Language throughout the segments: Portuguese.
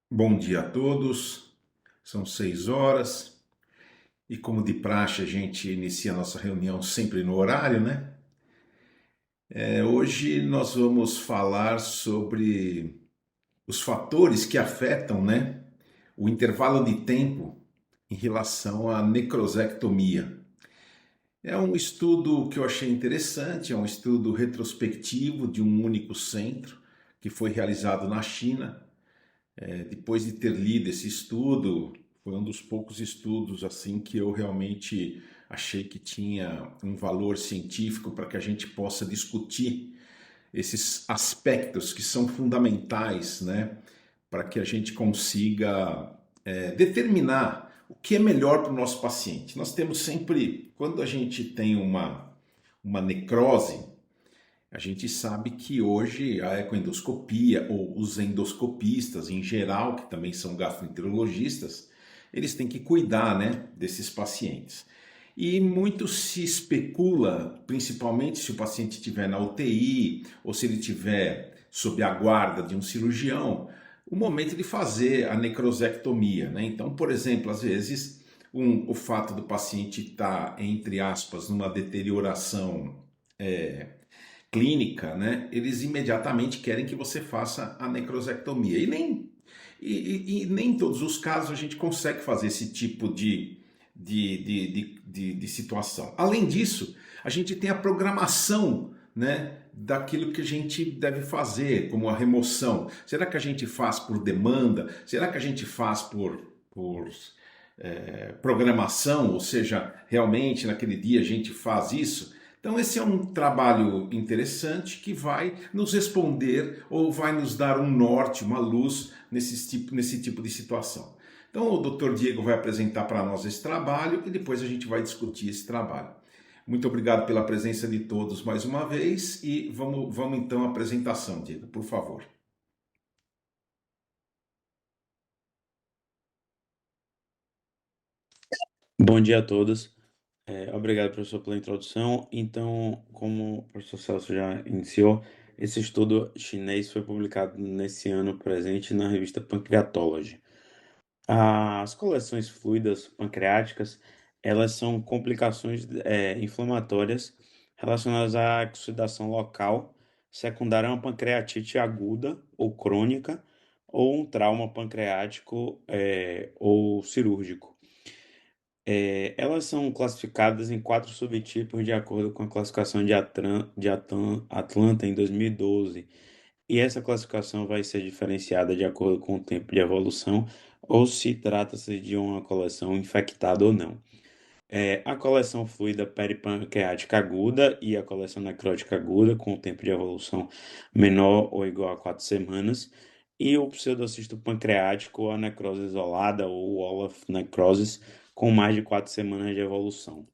Bom dia a todos. São 6 horas e, como de praxe, a gente inicia a nossa reunião sempre no horário, né? Hoje nós vamos falar sobre os fatores que afetam, né, o intervalo de tempo em relação à necrosectomia. É um estudo que eu achei interessante, é um estudo retrospectivo de um único centro que foi realizado na China. Depois de ter lido esse estudo, foi um dos poucos estudos assim que eu realmente achei que tinha um valor científico para que a gente possa discutir esses aspectos que são fundamentais, né, para que a gente consiga determinar o que é melhor para o nosso paciente. Nós temos sempre, quando a gente tem uma necrose, a gente sabe que hoje a ecoendoscopia ou os endoscopistas em geral, que também são gastroenterologistas, eles têm que cuidar, né, desses pacientes. E muito se especula, principalmente se o paciente estiver na UTI ou se ele estiver sob a guarda de um cirurgião, o momento de fazer a necrosectomia, né? Então, por exemplo, às vezes o fato do paciente estar, entre aspas, numa deterioração clínica, né, eles imediatamente querem que você faça a necrosectomia. E nem em todos os casos a gente consegue fazer esse tipo de situação. Além disso, a gente tem a programação, né, daquilo que a gente deve fazer, como a remoção. Será que a gente faz por demanda? Será que a gente faz por programação? Ou seja, realmente naquele dia a gente faz isso? Então, esse é um trabalho interessante que vai nos responder ou vai nos dar um norte, uma luz nesse tipo de situação. Então, o Dr. Diego vai apresentar para nós esse trabalho e depois a gente vai discutir esse trabalho. Muito obrigado pela presença de todos mais uma vez e vamos então à apresentação, Diego, por favor. Bom dia a todos. Obrigado, professor, pela introdução. Então, como o professor Celso já iniciou, esse estudo chinês foi publicado nesse ano presente na revista Pancreatology. As coleções fluidas pancreáticas, elas são complicações inflamatórias relacionadas à exsudação local, secundária a uma pancreatite aguda ou crônica, ou um trauma pancreático, ou cirúrgico. Elas são classificadas em 4 subtipos de acordo com a classificação de Atlanta em 2012. E essa classificação vai ser diferenciada de acordo com o tempo de evolução ou se trata-se de uma coleção infectada ou não. A coleção fluida peripancreática aguda e a coleção necrótica aguda, com o tempo de evolução menor ou igual a 4 semanas, e o pseudocisto pancreático, ou a necrose isolada, ou Olaf necrosis, com mais de 4 semanas de evolução.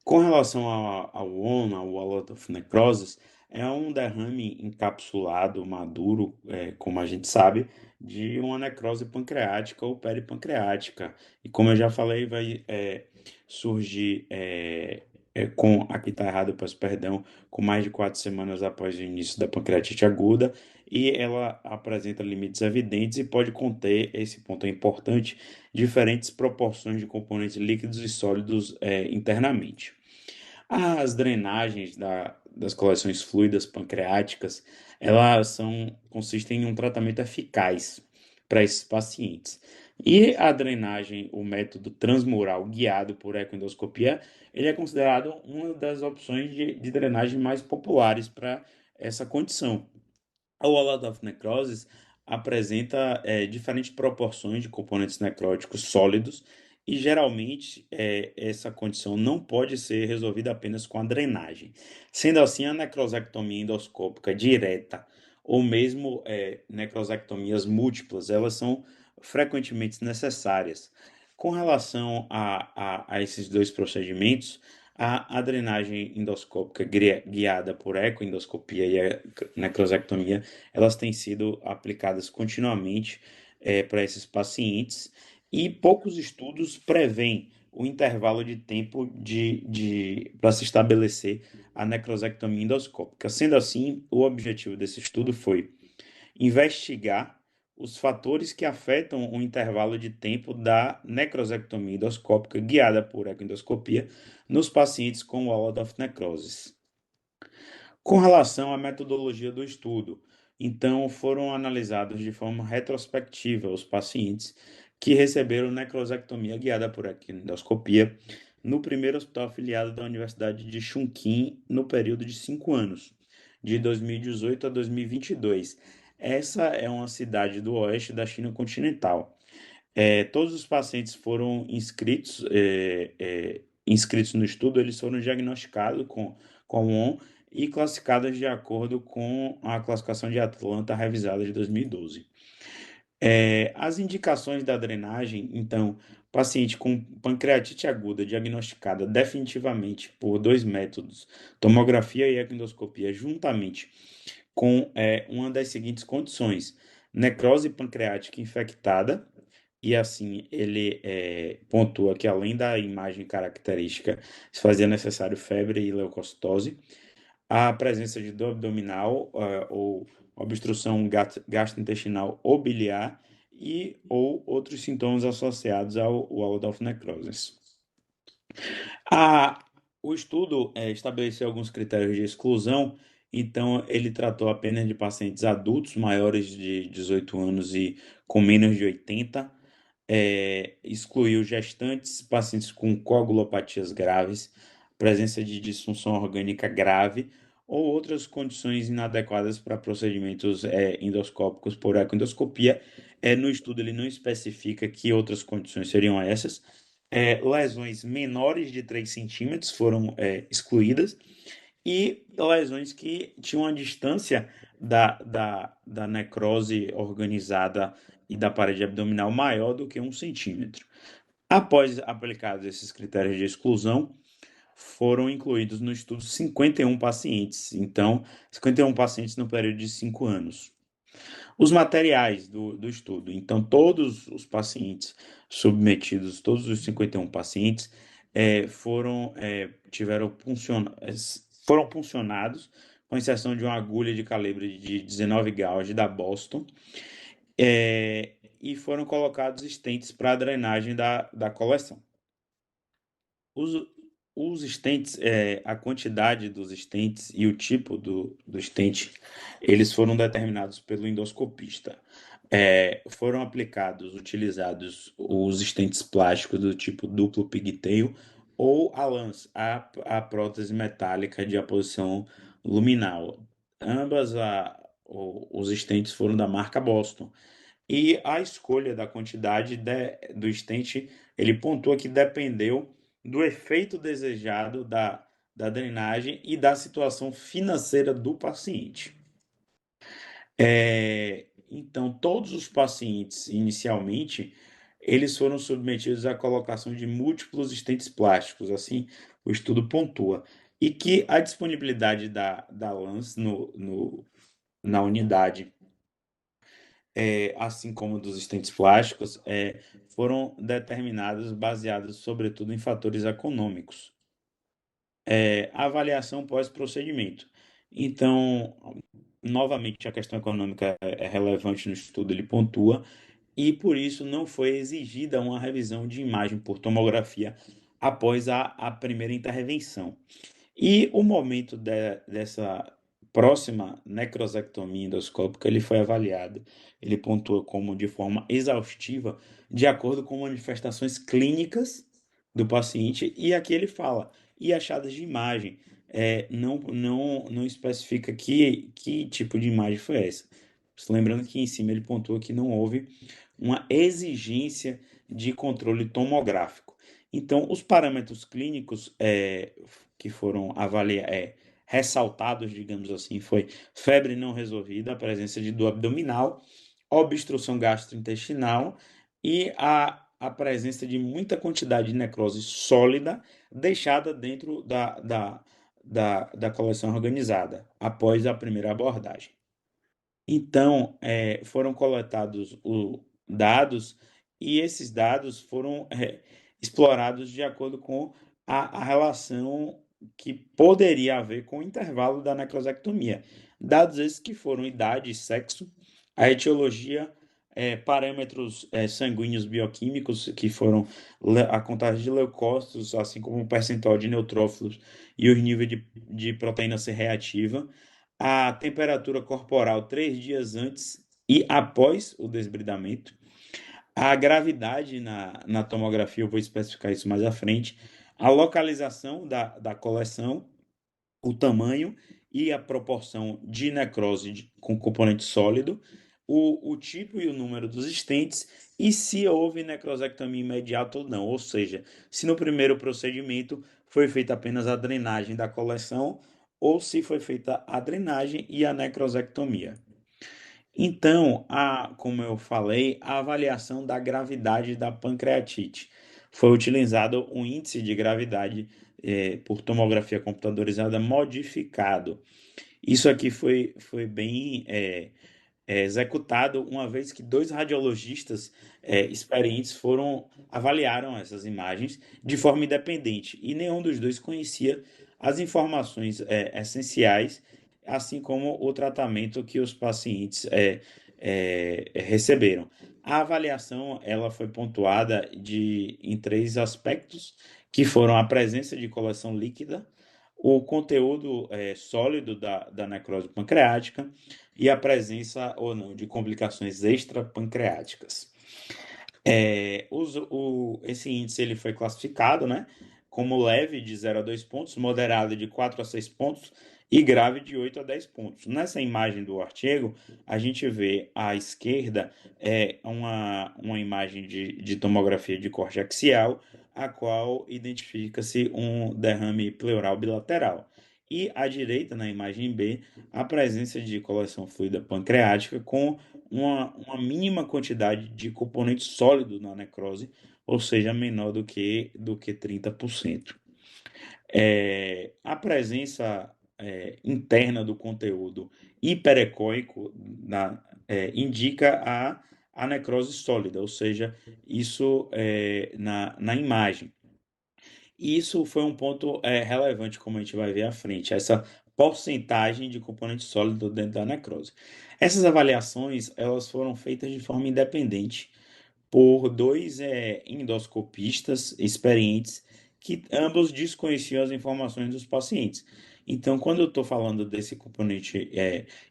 Com relação ao WON, ao Wall of Necrosis, é um derrame encapsulado, maduro, como a gente sabe, de uma necrose pancreática ou peripancreática. E como eu já falei, vai surgir com, aqui está errado, peço perdão, com mais de 4 semanas após o início da pancreatite aguda, e ela apresenta limites evidentes e pode conter, esse ponto é importante, diferentes proporções de componentes líquidos e sólidos internamente. As drenagens das coleções fluidas pancreáticas, consistem em um tratamento eficaz para esses pacientes. E a drenagem, o método transmural guiado por ecoendoscopia, ele é considerado uma das opções de drenagem mais populares para essa condição. A Wall of Necrosis apresenta diferentes proporções de componentes necróticos sólidos e geralmente essa condição não pode ser resolvida apenas com a drenagem. Sendo assim, a necrosectomia endoscópica direta ou mesmo necrosectomias múltiplas, elas são frequentemente necessárias. Com relação a esses dois procedimentos, a drenagem endoscópica guiada por ecoendoscopia e a necrosectomia, elas têm sido aplicadas continuamente para esses pacientes e poucos estudos prevêem o intervalo de tempo para se estabelecer a necrosectomia endoscópica. Sendo assim, o objetivo desse estudo foi investigar os fatores que afetam o intervalo de tempo da necrosectomia endoscópica guiada por ecoendoscopia nos pacientes com Wald of necrosis. Com relação à metodologia do estudo, então foram analisados de forma retrospectiva os pacientes que receberam necrosectomia guiada por ecoendoscopia no primeiro hospital afiliado da Universidade de Chongqing no período de 5 anos, de 2018 a 2022. Essa é uma cidade do oeste da China continental. Todos os pacientes foram inscritos no estudo, eles foram diagnosticados com ON e classificados de acordo com a classificação de Atlanta revisada de 2012. As indicações da drenagem, então, paciente com pancreatite aguda diagnosticada definitivamente por dois métodos, tomografia e ecoendoscopia, juntamente com uma das seguintes condições: necrose pancreática infectada, e assim ele pontua que além da imagem característica, se fazia necessário febre e leucocitose, a presença de dor abdominal ou obstrução gastrointestinal ou biliar e ou outros sintomas associados ao Waldorf necrosis. A, o estudo estabeleceu alguns critérios de exclusão, então ele tratou apenas de pacientes adultos maiores de 18 anos e com menos de 80, excluiu gestantes, pacientes com coagulopatias graves, presença de disfunção orgânica grave ou outras condições inadequadas para procedimentos endoscópicos por ecoendoscopia. No estudo ele não especifica que outras condições seriam essas. Lesões menores de 3 centímetros foram excluídas e lesões que tinham uma distância da necrose organizada e da parede abdominal maior do que 1 centímetro. Após aplicados esses critérios de exclusão, foram incluídos no estudo 51 pacientes. Então, 51 pacientes no período de 5 anos. Os materiais do estudo. Então, todos os pacientes submetidos, todos os 51 pacientes, foram puncionados com inserção de uma agulha de calibre de 19 gauge da Boston, e foram colocados stents para a drenagem da coleção. Os stents, a quantidade dos stents e o tipo do stent, eles foram determinados pelo endoscopista. Foram utilizados os stents plásticos do tipo duplo pigtail ou a lance, a prótese metálica de aposição luminal. Os stents foram da marca Boston. E a escolha da quantidade do stent, ele pontua que dependeu do efeito desejado da drenagem e da situação financeira do paciente. Então, todos os pacientes, inicialmente, eles foram submetidos à colocação de múltiplos stents plásticos, assim o estudo pontua, e que a disponibilidade da LANS na unidade, assim como dos stents plásticos, foram determinados baseados, sobretudo, em fatores econômicos. Avaliação pós-procedimento. Então, novamente, a questão econômica é relevante no estudo, ele pontua, e por isso não foi exigida uma revisão de imagem por tomografia após a primeira intervenção. E o momento dessa próxima necrosectomia endoscópica, ele foi avaliado, ele pontua como de forma exaustiva, de acordo com manifestações clínicas do paciente, e aqui ele fala, e achadas de imagem, não especifica que tipo de imagem foi essa. Lembrando que em cima ele pontua que não houve uma exigência de controle tomográfico. Então, os parâmetros clínicos que foram ressaltados, digamos assim, foi febre não resolvida, a presença de dor abdominal, obstrução gastrointestinal e a presença de muita quantidade de necrose sólida deixada dentro da coleção organizada após a primeira abordagem. Então, foram coletados dados e esses dados foram explorados de acordo com a relação que poderia haver com o intervalo da necrosectomia. Dados esses que foram idade, sexo, a etiologia parâmetros sanguíneos bioquímicos, que foram a contagem de leucócitos, assim como o percentual de neutrófilos e o nível de proteína C reativa, a temperatura corporal 3 dias antes e após o desbridamento, a gravidade na tomografia, eu vou especificar isso mais à frente, a localização da coleção, o tamanho e a proporção de necrose com componente sólido, o tipo e o número dos estentes e se houve necrosectomia imediata ou não. Ou seja, se no primeiro procedimento foi feita apenas a drenagem da coleção ou se foi feita a drenagem e a necrosectomia. Então, como eu falei, a avaliação da gravidade da pancreatite. Foi utilizado um índice de gravidade por tomografia computadorizada modificado. Isso aqui foi bem executado uma vez que dois radiologistas experientes avaliaram essas imagens de forma independente e nenhum dos dois conhecia as informações essenciais, assim como o tratamento que os pacientes receberam. A avaliação ela foi pontuada em três aspectos, que foram a presença de coleção líquida, o conteúdo sólido da necrose pancreática e a presença ou não de complicações extrapancreáticas. Esse índice ele foi classificado, né, como leve de 0 a 2 pontos, moderado de 4 a 6 pontos e grave de 8 a 10 pontos. Nessa imagem do artigo, a gente vê à esquerda uma imagem de tomografia de corte axial, a qual identifica-se um derrame pleural bilateral. E à direita, na imagem B, a presença de coleção fluida pancreática com uma mínima quantidade de componente sólido na necrose, ou seja, menor do que 30%. A presença interna do conteúdo hiperecóico indica a necrose sólida, ou seja, isso na imagem. E isso foi um ponto relevante, como a gente vai ver à frente, essa porcentagem de componente sólido dentro da necrose. Essas avaliações elas foram feitas de forma independente por dois endoscopistas experientes que ambos desconheciam as informações dos pacientes. Então, quando eu estou falando desse componente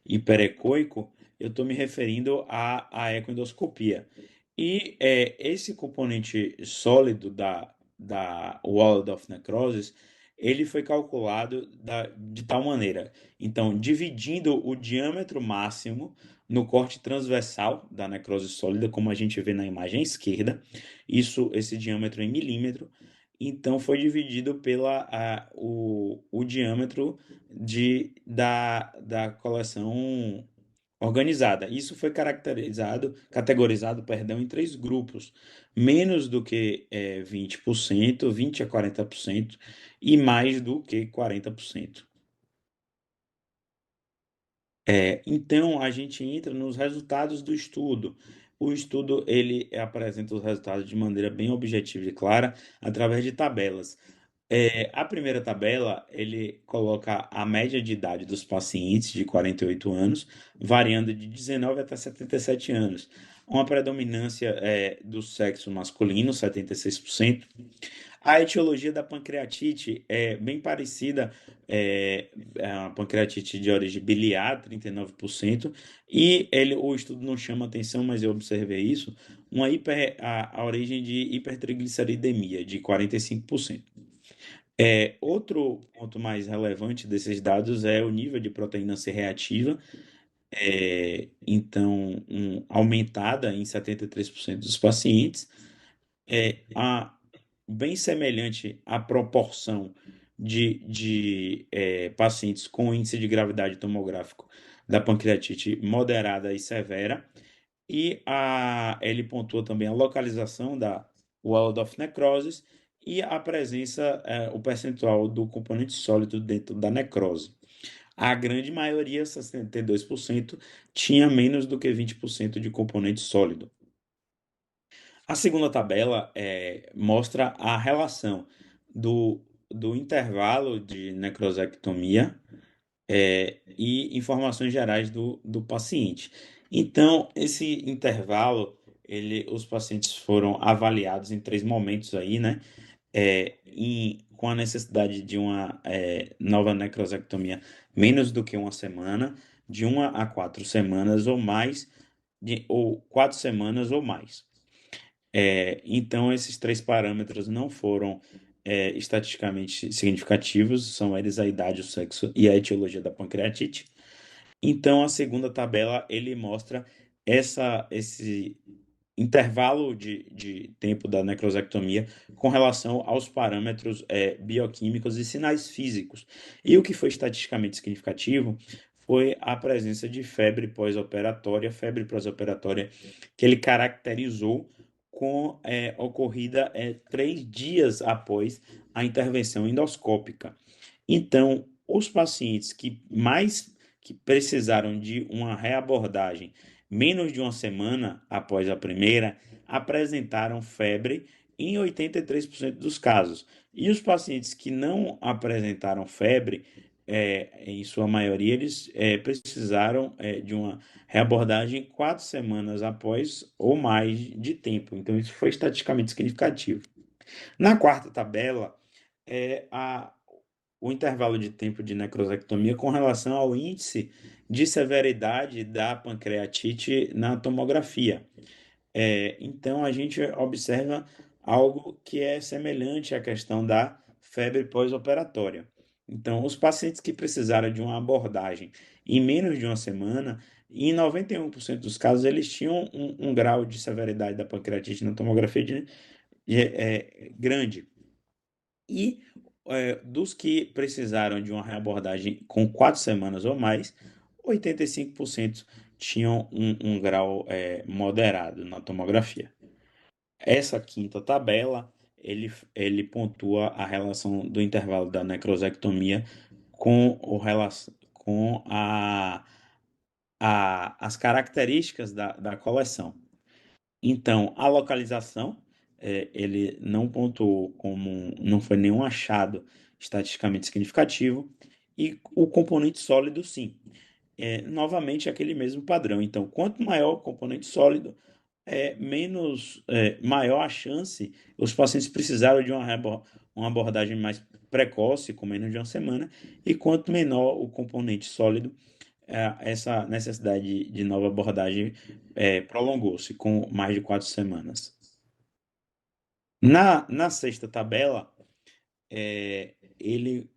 hiperecoico, eu estou me referindo à ecoendoscopia. E esse componente sólido da Waldorf necrosis, ele foi calculado de tal maneira. Então, dividindo o diâmetro máximo no corte transversal da necrose sólida, como a gente vê na imagem esquerda, esse diâmetro em milímetro, então foi dividido o diâmetro da coleção organizada. Isso foi categorizado, perdão, em três grupos: menos do que 20%, 20 a 40% e mais do que 40%. Então, a gente entra nos resultados do estudo. O estudo ele apresenta os resultados de maneira bem objetiva e clara através de tabelas. A primeira tabela ele coloca a média de idade dos pacientes de 48 anos, variando de 19 até 77 anos. Uma predominância do sexo masculino, 76%. A etiologia da pancreatite é bem parecida, é a pancreatite de origem biliar, 39%, e o estudo não chama atenção, mas eu observei isso, a origem de hipertrigliceridemia, de 45%. Outro ponto mais relevante desses dados é o nível de proteína C reativa, então, aumentada em 73% dos pacientes, a bem semelhante à proporção de pacientes com índice de gravidade tomográfico da pancreatite moderada e severa, e ele pontua também a localização da Waldorf necrosis e a presença, o percentual do componente sólido dentro da necrose. A grande maioria, 62%, tinha menos do que 20% de componente sólido. A segunda tabela mostra a relação do intervalo de necrosectomia e informações gerais do paciente. Então, esse intervalo, os pacientes foram avaliados em 3 momentos aí, né? Com a necessidade de uma nova necrosectomia menos do que uma semana, de 1 a 4 semanas ou mais, ou 4 semanas ou mais. Então, esses 3 parâmetros não foram estatisticamente significativos, são eles a idade, o sexo e a etiologia da pancreatite. Então, a segunda tabela, ele mostra esse intervalo de tempo da necrosectomia com relação aos parâmetros bioquímicos e sinais físicos. E o que foi estatisticamente significativo foi a presença de febre pós-operatória, que ele caracterizou com ocorrida 3 dias após a intervenção endoscópica. Então, os pacientes que precisaram de uma reabordagem menos de uma semana após a primeira apresentaram febre em 83% dos casos. E os pacientes que não apresentaram febre, em sua maioria, eles precisaram de uma reabordagem 4 semanas após ou mais de tempo. Então, isso foi estatisticamente significativo. Na quarta tabela, é a o intervalo de tempo de necrosectomia com relação ao índice de severidade da pancreatite na tomografia. Então, a gente observa algo que é semelhante à questão da febre pós-operatória. Então, os pacientes que precisaram de uma abordagem em menos de uma semana, em 91% dos casos, eles tinham um grau de severidade da pancreatite na tomografia grande. E dos que precisaram de uma reabordagem com 4 semanas ou mais, 85% tinham um grau moderado na tomografia. Essa quinta tabela, ele pontua a relação do intervalo da necrosectomia com as características da coleção. Então, a localização, ele não pontuou como, não foi nenhum achado estatisticamente significativo, e o componente sólido, sim. Novamente, aquele mesmo padrão. Então, quanto maior o componente sólido, maior a chance, os pacientes precisaram de uma abordagem mais precoce, com menos de uma semana, e quanto menor o componente sólido, essa necessidade de nova abordagem prolongou-se com mais de 4 semanas. Na sexta tabela, ele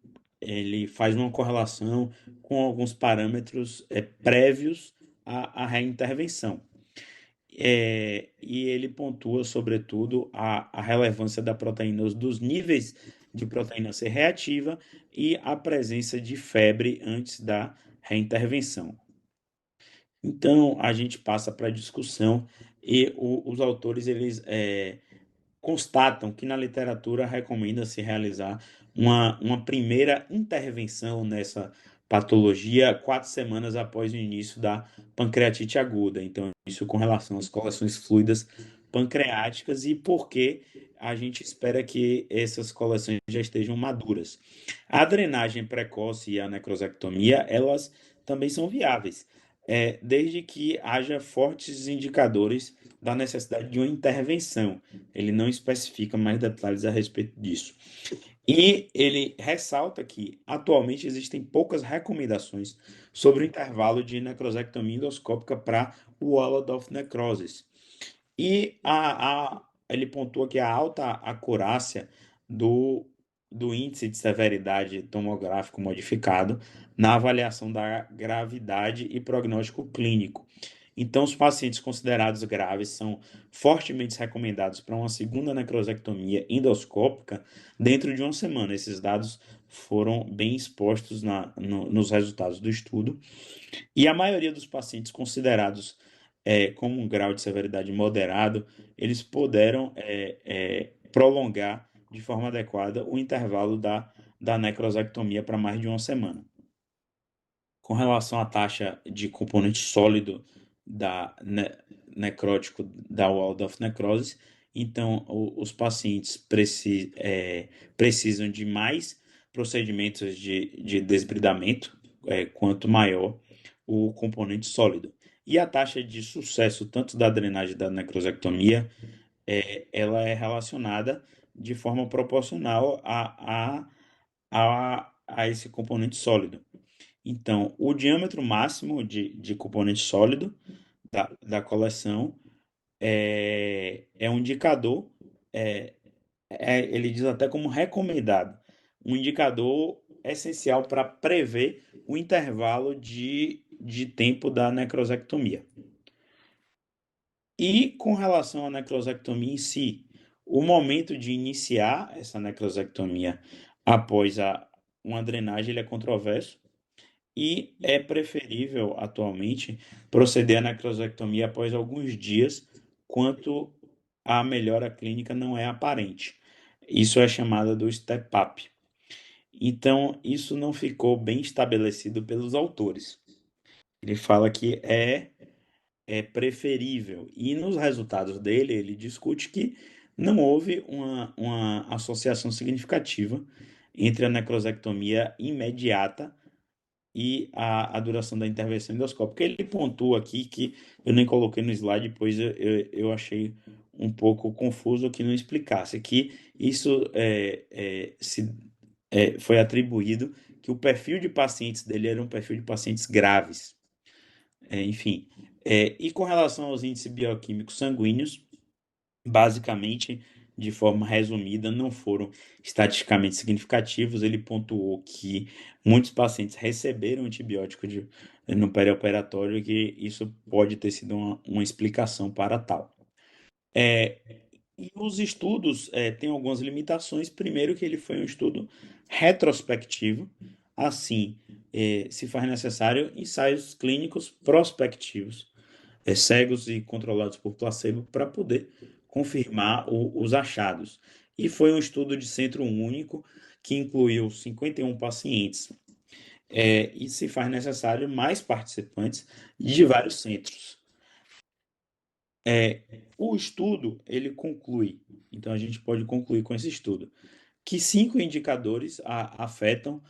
faz uma correlação com alguns parâmetros prévios à reintervenção. E ele pontua, sobretudo, a relevância da proteína, dos níveis de proteína C reativa e a presença de febre antes da reintervenção. Então, a gente passa para a discussão e os autores constatam que na literatura recomenda-se realizar uma primeira intervenção nessa patologia 4 semanas após o início da pancreatite aguda. Então, isso com relação às coleções fluidas pancreáticas e por que a gente espera que essas coleções já estejam maduras. A drenagem precoce e a necrosectomia, elas também são viáveis, desde que haja fortes indicadores da necessidade de uma intervenção. Ele não especifica mais detalhes a respeito disso. E ele ressalta que atualmente existem poucas recomendações sobre o intervalo de necrosectomia endoscópica para o Waldorf necrosis. E ele pontua que a alta acurácia do, do índice de severidade tomográfico modificado na avaliação da gravidade e prognóstico clínico. Então, os pacientes considerados graves são fortemente recomendados para uma segunda necrosectomia endoscópica dentro de uma semana. Esses dados foram bem expostos nos resultados do estudo. E a maioria dos pacientes considerados como um grau de severidade moderado, eles puderam prolongar de forma adequada o intervalo da necrosectomia para mais de uma semana. Com relação à taxa de componente sólido necrótico da Waldorf necrose, então os pacientes precisam de mais procedimentos de desbridamento, quanto maior o componente sólido. E a taxa de sucesso, tanto da drenagem da necrosectomia, ela é relacionada de forma proporcional a esse componente sólido. Então, o diâmetro máximo de componente sólido da coleção é um indicador, é, ele diz até como recomendado, um indicador essencial para prever o intervalo de tempo da necrosectomia. E com relação à necrosectomia em si, o momento de iniciar essa necrosectomia após uma drenagem ele é controverso e é preferível atualmente proceder à necrosectomia após alguns dias, quanto a melhora clínica não é aparente. Isso é chamada do step-up. Então, isso não ficou bem estabelecido pelos autores. Ele fala que é preferível. E nos resultados dele, ele discute que não houve uma associação significativa entre a necrosectomia imediata e a duração da intervenção endoscópica. Ele pontua aqui que eu nem coloquei no slide, pois eu achei um pouco confuso que não explicasse, que isso foi atribuído que o perfil de pacientes dele era um perfil de pacientes graves. Enfim, e com relação aos índices bioquímicos sanguíneos, basicamente, de forma resumida, não foram estatisticamente significativos. Ele pontuou que muitos pacientes receberam antibiótico no perioperatório e que isso pode ter sido uma explicação para tal. E os estudos têm algumas limitações. Primeiro, que ele foi um estudo retrospectivo, assim, se faz necessário ensaios clínicos prospectivos, cegos e controlados por placebo, para poder confirmar os achados. E foi um estudo de centro único que incluiu 51 pacientes, e se faz necessário mais participantes de vários centros. O estudo, ele conclui, então a gente pode concluir com esse estudo, que 5 indicadores afetam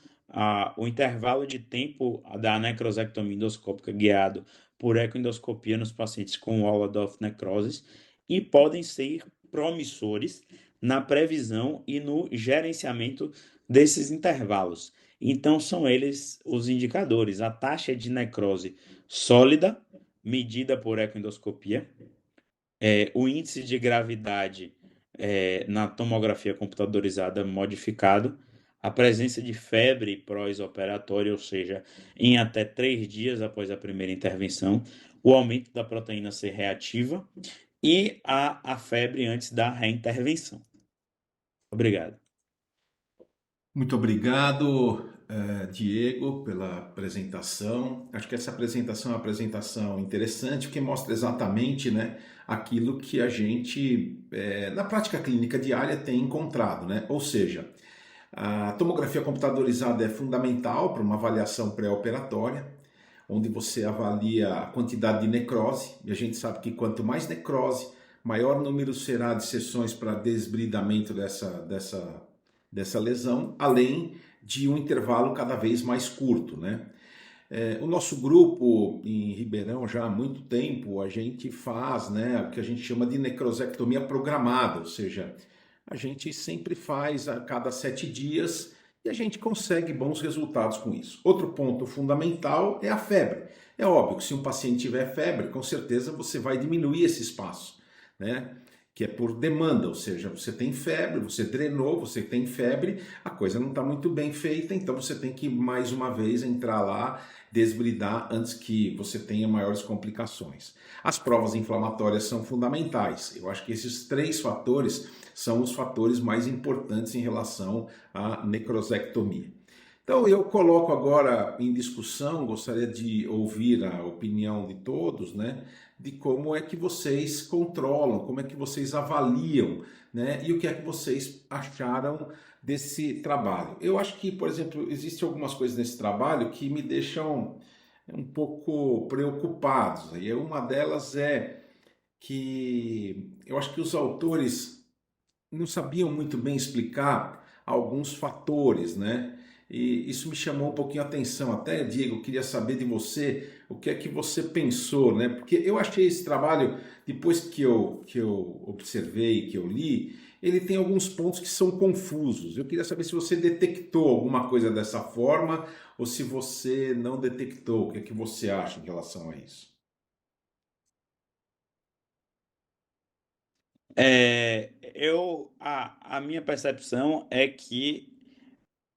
o intervalo de tempo da necrosectomia endoscópica guiado por ecoendoscopia nos pacientes com Waldorf necrosis e podem ser promissores na previsão e no gerenciamento desses intervalos. Então, são eles os indicadores: a taxa de necrose sólida, medida por ecoendoscopia, o índice de gravidade na tomografia computadorizada modificado, a presença de febre pós-operatória, ou seja, em até 3 dias após a primeira intervenção, o aumento da proteína C reativa e a febre antes da reintervenção. Obrigado. Muito obrigado, Diego, pela apresentação. Acho que essa apresentação é uma apresentação interessante, porque mostra exatamente, né, aquilo que a gente, na prática clínica diária, tem encontrado, né? Ou seja, a tomografia computadorizada é fundamental para uma avaliação pré-operatória, onde você avalia a quantidade de necrose, e a gente sabe que quanto mais necrose, maior número será de sessões para desbridamento dessa lesão, além de um intervalo cada vez mais curto, né? O nosso grupo em Ribeirão, já há muito tempo, a gente faz, né, o que a gente chama de necrosectomia programada, ou seja, a gente sempre faz a cada 7 dias e a gente consegue bons resultados com isso. Outro ponto fundamental é a febre. É óbvio que se um paciente tiver febre, com certeza você vai diminuir esse espaço, né? Que é por demanda, ou seja, você tem febre, você drenou, você tem febre, a coisa não está muito bem feita, então você tem que mais uma vez entrar lá, desbridar antes que você tenha maiores complicações. As provas inflamatórias são fundamentais. Eu acho que esses 3 fatores são os fatores mais importantes em relação à necrosectomia. Então eu coloco agora em discussão, gostaria de ouvir a opinião de todos, né, de como é que vocês controlam, como é que vocês avaliam, né, e o que é que vocês acharam desse trabalho. Eu acho que, por exemplo, existem algumas coisas nesse trabalho que me deixam um pouco preocupados. E uma delas é que eu acho que os autores não sabiam muito bem explicar alguns fatores, né? E isso me chamou um pouquinho a atenção. Até, Diego, eu queria saber de você o que é que você pensou, né? Porque eu achei esse trabalho, depois que eu observei, que eu li, ele tem alguns pontos que são confusos. Eu queria saber se você detectou alguma coisa dessa forma ou se você não detectou. O que é que você acha em relação a isso? A minha percepção é que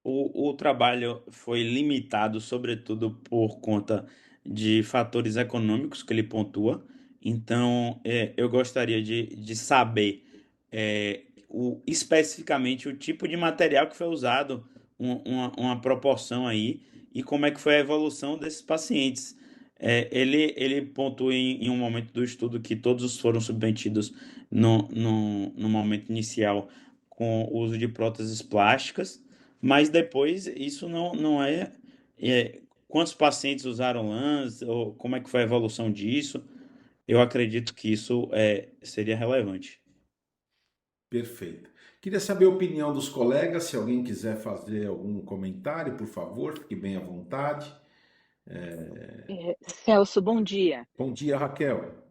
o trabalho foi limitado, sobretudo por conta de fatores econômicos que ele pontua. Então, eu gostaria de saber especificamente o tipo de material que foi usado, uma proporção aí, e como é que foi a evolução desses pacientes. Ele pontua em um momento do estudo que todos foram submetidos no momento inicial com o uso de próteses plásticas, mas depois isso não quantos pacientes usaram LANS, ou como é que foi a evolução disso. Eu acredito que isso seria relevante. Perfeito. Queria saber a opinião dos colegas. Se alguém quiser fazer algum comentário, por favor, fique bem à vontade. Celso, bom dia. Bom dia, Raquel.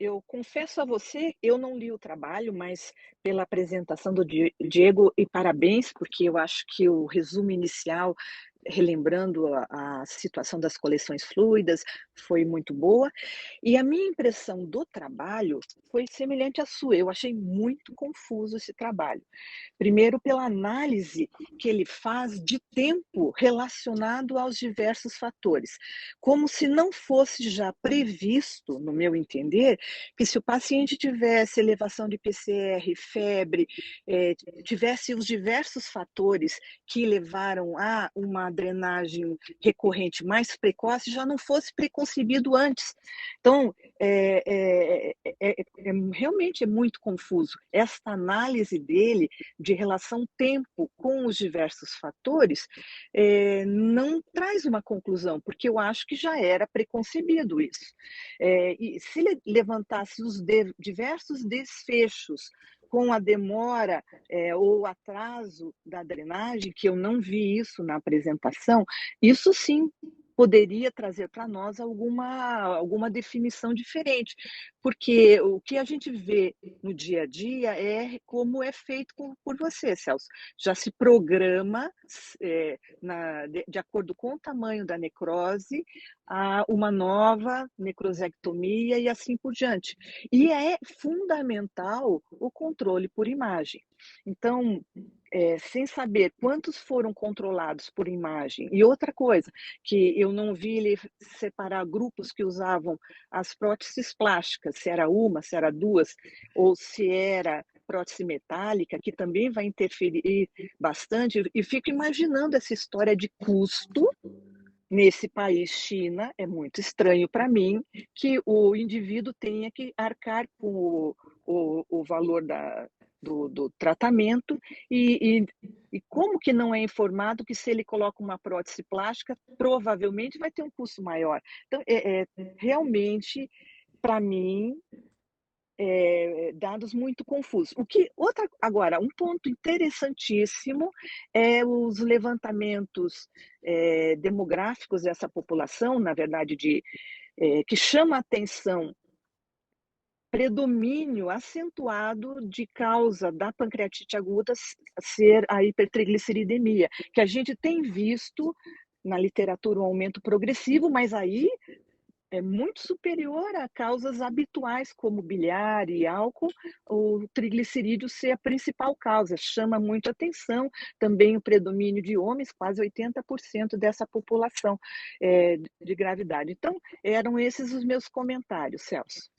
Eu confesso a você, eu não li o trabalho, mas pela apresentação do Diego, e parabéns, porque eu acho que o resumo inicial, relembrando a situação das coleções fluidas, foi muito boa. E a minha impressão do trabalho foi semelhante à sua. Eu achei muito confuso esse trabalho. Primeiro, pela análise que ele faz de tempo relacionado aos diversos fatores, como se não fosse já previsto, no meu entender, que se o paciente tivesse elevação de PCR, febre, tivesse os diversos fatores que levaram a uma drenagem recorrente mais precoce, já não fosse preconcebido antes. Então, realmente é muito confuso. Esta análise dele de relação tempo com os diversos fatores, não traz uma conclusão, porque eu acho que já era preconcebido isso. E se ele levantasse os diversos desfechos com a demora ou atraso da drenagem, que eu não vi isso na apresentação, isso sim poderia trazer para nós alguma definição diferente, porque o que a gente vê no dia a dia é como é feito por você, Celso. Já se programa, de acordo com o tamanho da necrose, uma nova necrosectomia e assim por diante. E é fundamental o controle por imagem. Então, sem saber quantos foram controlados por imagem. E outra coisa, que eu não vi ele separar grupos que usavam as próteses plásticas, se era uma, se era duas, ou se era prótese metálica, que também vai interferir bastante. E fico imaginando essa história de custo nesse país, China. É muito estranho para mim que o indivíduo tenha que arcar com o valor do tratamento e como que não é informado que se ele coloca uma prótese plástica, provavelmente vai ter um custo maior. Então, realmente, para mim, dados muito confusos. Agora, um ponto interessantíssimo é os levantamentos demográficos dessa população, na verdade, que chama a atenção predomínio acentuado de causa da pancreatite aguda ser a hipertrigliceridemia, que a gente tem visto na literatura um aumento progressivo, mas aí é muito superior a causas habituais como bilhar e álcool, o triglicerídeo ser a principal causa. Chama muito atenção também o predomínio de homens, quase 80% dessa população de gravidade. Então, eram esses os meus comentários, Celso.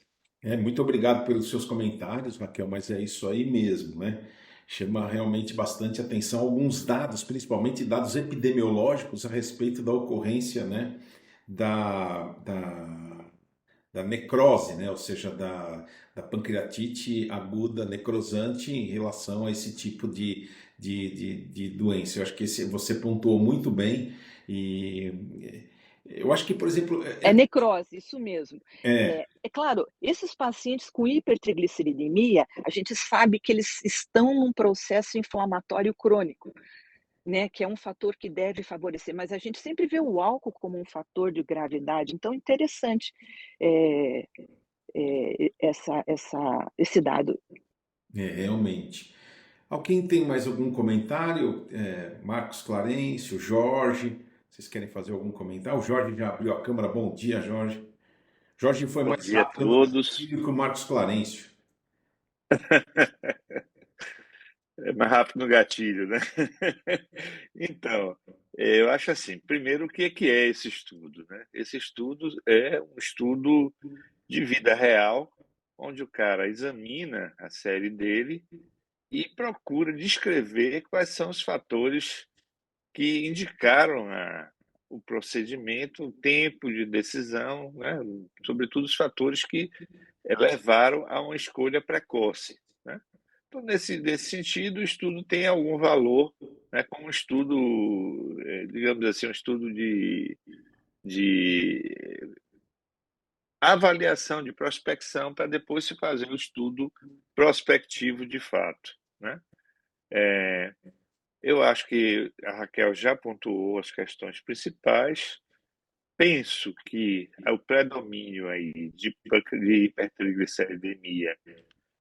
Muito obrigado pelos seus comentários, Raquel, mas é isso aí mesmo, né? Chama realmente bastante atenção alguns dados, principalmente dados epidemiológicos a respeito da ocorrência, né, da, da, da necrose, né? Ou seja, da pancreatite aguda necrosante em relação a esse tipo de doença. Eu acho que você pontuou muito bem e eu acho que, por exemplo, É necrose, isso mesmo. é, É claro, esses pacientes com hipertrigliceridemia, a gente sabe que eles estão num processo inflamatório crônico. né, que é um fator que deve favorecer, mas a gente sempre vê o álcool como um fator de gravidade, então interessante, eh esse dado. Realmente. Alguém tem mais algum comentário? Marcos Clarencio, Jorge, vocês querem fazer algum comentário? O Jorge já abriu a câmera. Bom dia, Jorge. Jorge foi Bom mais dia a rápido no todos. gatilho que o Marcos Clarencio. É mais rápido no gatilho, né? Então, eu acho assim, primeiro, o que é esse estudo, né? Esse estudo é um estudo de vida real, onde o cara examina a série dele e procura descrever quais são os fatores que indicaram o procedimento, o tempo de decisão, né? Sobretudo os fatores que levaram a uma escolha precoce, né? Então, nesse sentido, o estudo tem algum valor, né, como um estudo, digamos assim, um estudo de avaliação, de prospecção, para depois se fazer um estudo prospectivo de fato, né? Eu acho que a Raquel já pontuou as questões principais. Penso que o predomínio aí de hipertrigliceridemia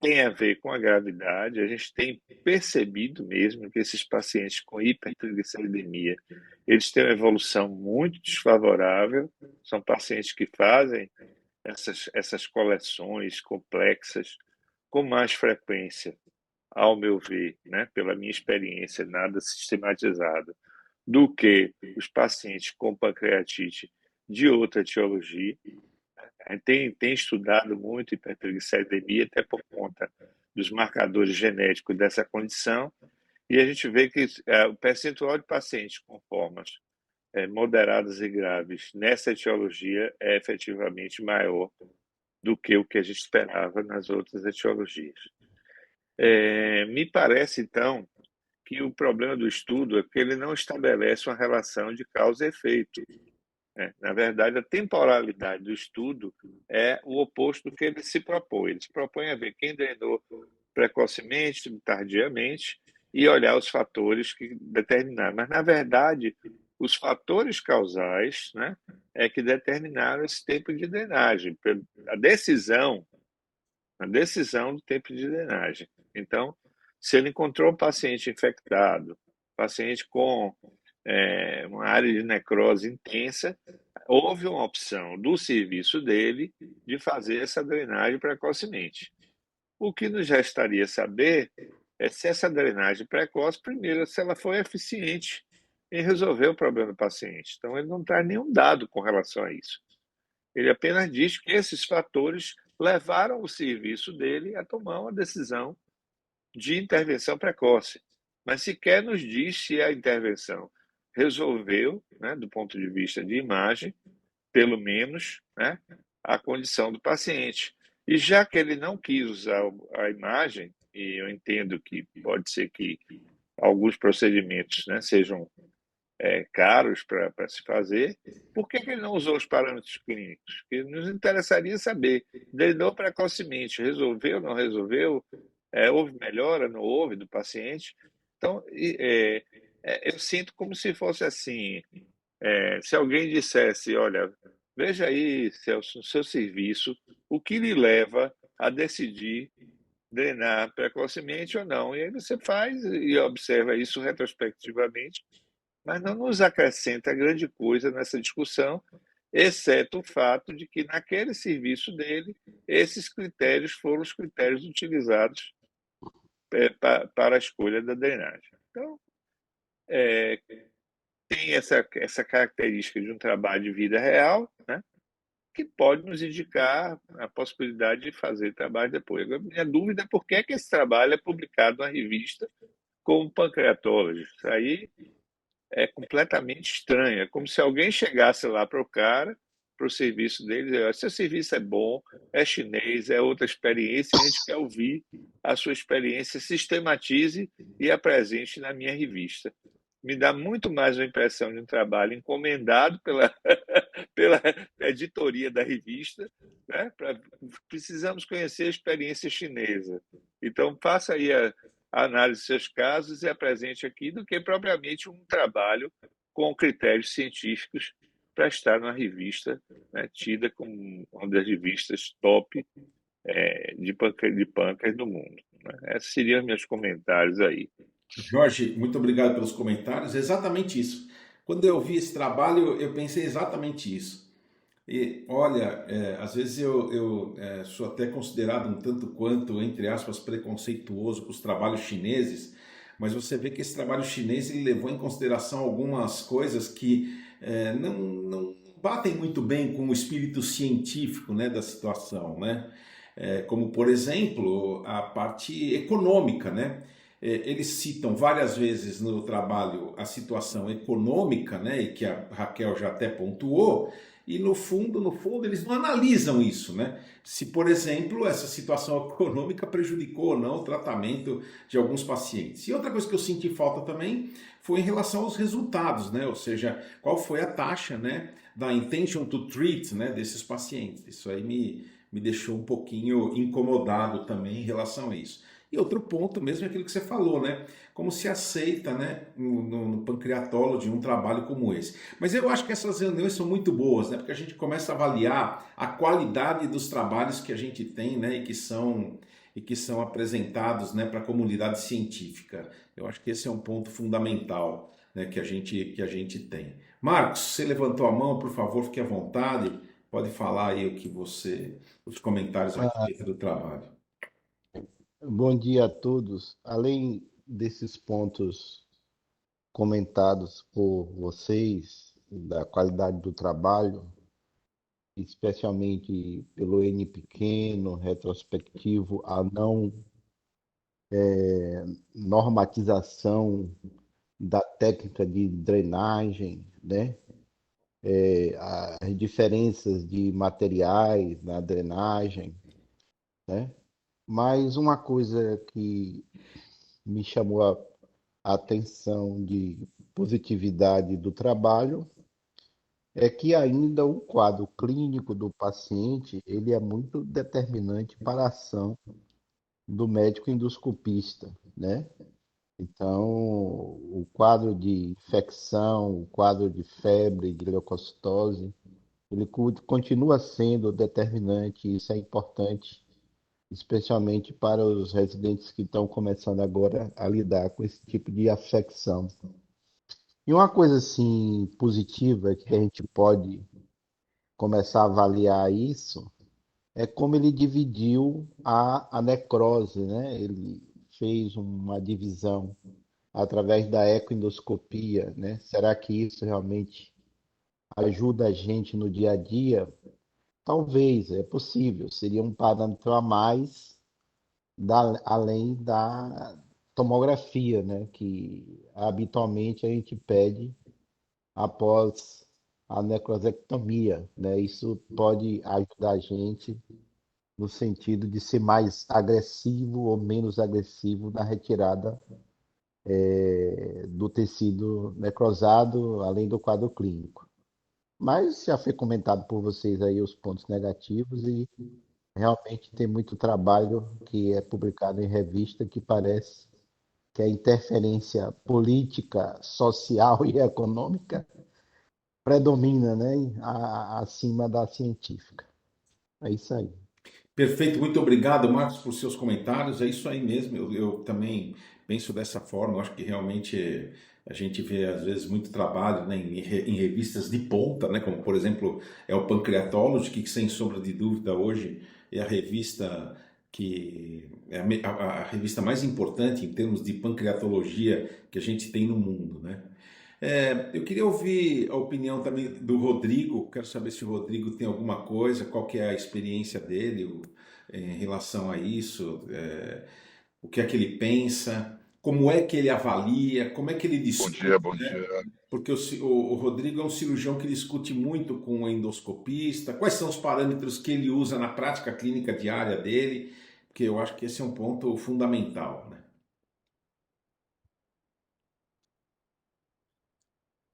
tem a ver com a gravidade. A gente tem percebido mesmo que esses pacientes com hipertrigliceridemia, eles têm uma evolução muito desfavorável. São pacientes que fazem essas coleções complexas com mais frequência, ao meu ver, né, pela minha experiência, nada sistematizada, do que os pacientes com pancreatite de outra etiologia. A gente tem estudado muito hipertrigliceridemia, até por conta dos marcadores genéticos dessa condição, e a gente vê que o percentual de pacientes com formas moderadas e graves nessa etiologia é efetivamente maior do que o que a gente esperava nas outras etiologias. Me parece, então, que o problema do estudo é que ele não estabelece uma relação de causa e efeito. Na verdade, a temporalidade do estudo é o oposto do que ele se propõe. Ele se propõe a ver quem drenou precocemente, tardiamente, e olhar os fatores que determinaram. Mas, na verdade, os fatores causais, né, é que determinaram esse tempo de drenagem, a decisão do tempo de drenagem. Então, se ele encontrou um paciente infectado, paciente com uma área de necrose intensa, houve uma opção do serviço dele de fazer essa drenagem precocemente. O que nos restaria saber é se essa drenagem precoce, primeiro, se ela foi eficiente em resolver o problema do paciente. Então, ele não traz nenhum dado com relação a isso. Ele apenas diz que esses fatores levaram o serviço dele a tomar uma decisão de intervenção precoce. Mas sequer nos diz se a intervenção resolveu, né, do ponto de vista de imagem, pelo menos, né, a condição do paciente. E já que ele não quis usar a imagem, e eu entendo que pode ser que alguns procedimentos, né, sejam caros para se fazer, por que ele não usou os parâmetros clínicos? Porque nos interessaria saber, drenou precocemente, resolveu, não resolveu, houve melhora, não houve do paciente? Então, eu sinto como se fosse assim, se alguém dissesse, olha, veja aí, Celso, no seu serviço, o que lhe leva a decidir drenar precocemente ou não. E aí você faz e observa isso retrospectivamente, mas não nos acrescenta grande coisa nessa discussão, exceto o fato de que naquele serviço dele, esses critérios foram os critérios utilizados para a escolha da drenagem. Então, tem essa característica de um trabalho de vida real, né, que pode nos indicar a possibilidade de fazer trabalho depois. Agora, minha dúvida é por que esse trabalho é publicado na revista como Pancreatology. Isso aí é completamente estranho. É como se alguém chegasse lá para o cara, para o serviço dele, e dizer, seu serviço é bom, é chinês, é outra experiência, a gente quer ouvir a sua experiência, sistematize e apresente na minha revista. Me dá muito mais a impressão de um trabalho encomendado pela editoria da revista, né? Precisamos conhecer a experiência chinesa. Então, faça aí analise seus casos e apresente aqui, do que propriamente um trabalho com critérios científicos para estar na revista, né, tida como uma das revistas top de pâncreas do mundo, né? Esses seriam meus comentários aí. Jorge, muito obrigado pelos comentários. É exatamente isso. Quando eu vi esse trabalho, eu pensei exatamente isso. E olha, às vezes eu sou até considerado um tanto quanto, entre aspas, preconceituoso com os trabalhos chineses, mas você vê que esse trabalho chinês ele levou em consideração algumas coisas que não batem muito bem com o espírito científico, né, da situação, né? Como, por exemplo, a parte econômica, né? Eles citam várias vezes no trabalho a situação econômica, né, e que a Raquel já até pontuou, e no fundo, eles não analisam isso, né? Se, por exemplo, essa situação econômica prejudicou ou não o tratamento de alguns pacientes. E outra coisa que eu senti falta também foi em relação aos resultados, né? Ou seja, qual foi a taxa, né, da intention to treat, né, desses pacientes. Isso aí me deixou um pouquinho incomodado também em relação a isso. E outro ponto mesmo é aquilo que você falou, né? Como se aceita, né, no pancreatólogo um trabalho como esse. Mas eu acho que essas reuniões são muito boas, né? Porque a gente começa a avaliar a qualidade dos trabalhos que a gente tem, né? E que são apresentados, né, para a comunidade científica. Eu acho que esse é um ponto fundamental, né, que a gente tem. Marcos, você levantou a mão, por favor, fique à vontade. Pode falar aí os comentários a Ah, respeito do trabalho. bom dia a todos. Além desses pontos comentados por vocês, da qualidade do trabalho, especialmente pelo N pequeno, retrospectivo, a não normatização da técnica de drenagem, né? As diferenças de materiais na drenagem, né? Mas uma coisa que me chamou a atenção de positividade do trabalho é que ainda o quadro clínico do paciente ele é muito determinante para a ação do médico endoscopista, né? Então, o quadro de infecção, o quadro de febre, de leucocitose, ele continua sendo determinante, e isso é importante, especialmente para os residentes que estão começando agora a lidar com esse tipo de afecção. E uma coisa assim positiva que a gente pode começar a avaliar isso é como ele dividiu a necrose, né? Ele fez uma divisão através da ecoendoscopia, né? Será que isso realmente ajuda a gente no dia a dia? Talvez, é possível. Seria um parâmetro a mais além da tomografia, né? Que habitualmente a gente pede após a necrosectomia, né? Isso pode ajudar a gente no sentido de ser mais agressivo ou menos agressivo na retirada do tecido necrosado, além do quadro clínico. Mas já foi comentado por vocês aí os pontos negativos e realmente tem muito trabalho que é publicado em revista que parece que a interferência política, social e econômica predomina, né, acima da científica. É isso aí. Perfeito, muito obrigado, Marcos, por seus comentários. É isso aí mesmo, eu também penso dessa forma. Eu acho que realmente a gente vê, às vezes, muito trabalho, né, em revistas de ponta, né, como, por exemplo, é o Pancreatology, que, sem sombra de dúvida, hoje é a revista que é a revista mais importante em termos de pancreatologia que a gente tem no mundo, né? Eu queria ouvir a opinião também do Rodrigo. Quero saber se o Rodrigo tem alguma coisa, qual que é a experiência dele em relação a isso, o que é que ele pensa, como é que ele avalia, como é que ele Bom discute, dia, bom né? dia. Porque o Rodrigo é um cirurgião que discute muito com o endoscopista, quais são os parâmetros que ele usa na prática clínica diária dele, porque eu acho que esse é um ponto fundamental, né?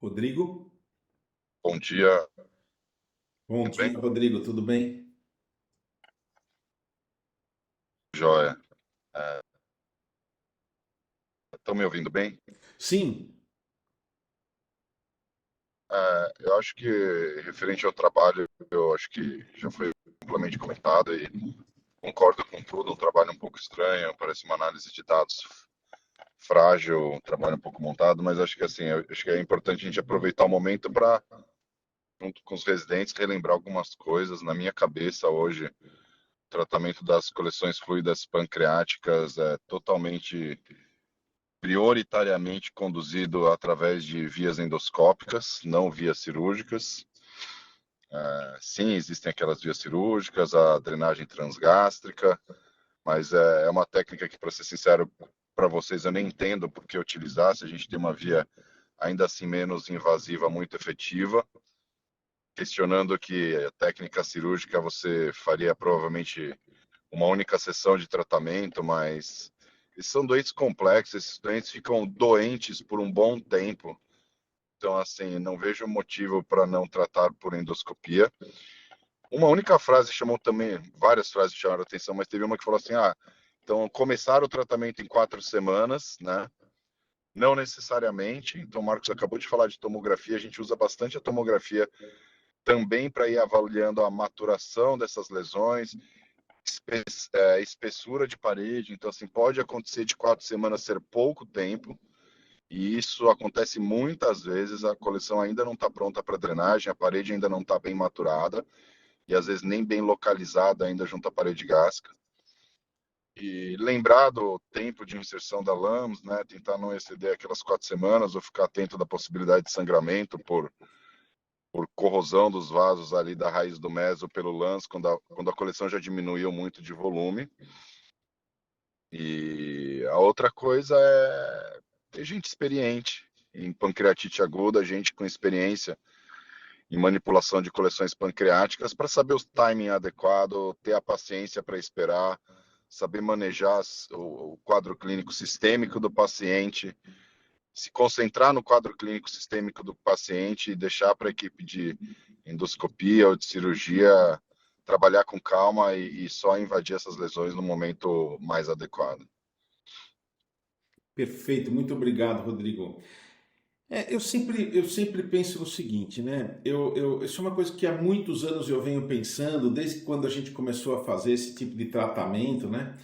Rodrigo? Bom dia, Bom tudo bem? dia, Rodrigo, tudo bem? Joia. me ouvindo bem? Sim, Eu acho que, referente ao trabalho, eu acho que já foi amplamente comentado e concordo com tudo. Um trabalho um pouco estranho, parece uma análise de dados frágil, um trabalho um pouco montado, mas acho que assim, eu acho que é importante a gente aproveitar o momento para, junto com os residentes, relembrar algumas coisas. Na minha cabeça hoje, o tratamento das coleções fluidas pancreáticas é totalmente, prioritariamente conduzido através de vias endoscópicas, não vias cirúrgicas. Sim, existem aquelas vias cirúrgicas, a drenagem transgástrica, mas é uma técnica que, para ser sincero, para vocês eu nem entendo por que utilizar, se a gente tem uma via ainda assim menos invasiva, muito efetiva, questionando que a técnica cirúrgica você faria provavelmente uma única sessão de tratamento, mas esses são doentes complexos, esses doentes ficam doentes por um bom tempo. Então, assim, não vejo motivo para não tratar por endoscopia. Uma única frase chamou também, várias frases chamaram a atenção, mas teve uma que falou assim: então começar o tratamento em 4 semanas, né? Não necessariamente. Então, o Marcos acabou de falar de tomografia, a gente usa bastante a tomografia também para ir avaliando a maturação dessas lesões, espessura de parede. Então, assim, pode acontecer de 4 semanas ser pouco tempo, e isso acontece muitas vezes. A coleção ainda não está pronta para drenagem, a parede ainda não está bem maturada, e às vezes nem bem localizada ainda junto à parede gástrica. E lembrar do tempo de inserção da LAMS, né? Tentar não exceder aquelas 4 semanas, ou ficar atento da possibilidade de sangramento por corrosão dos vasos ali da raiz do meso pelo LAMS, quando a coleção já diminuiu muito de volume. E a outra coisa é ter gente experiente em pancreatite aguda, gente com experiência em manipulação de coleções pancreáticas, para saber o timing adequado, ter a paciência para esperar, saber manejar o quadro clínico sistêmico do paciente, se concentrar no quadro clínico sistêmico do paciente e deixar para a equipe de endoscopia ou de cirurgia trabalhar com calma e só invadir essas lesões no momento mais adequado. perfeito, muito obrigado, Rodrigo. Eu sempre penso no seguinte, né? Isso é uma coisa que há muitos anos eu venho pensando, desde quando a gente começou a fazer esse tipo de tratamento, né?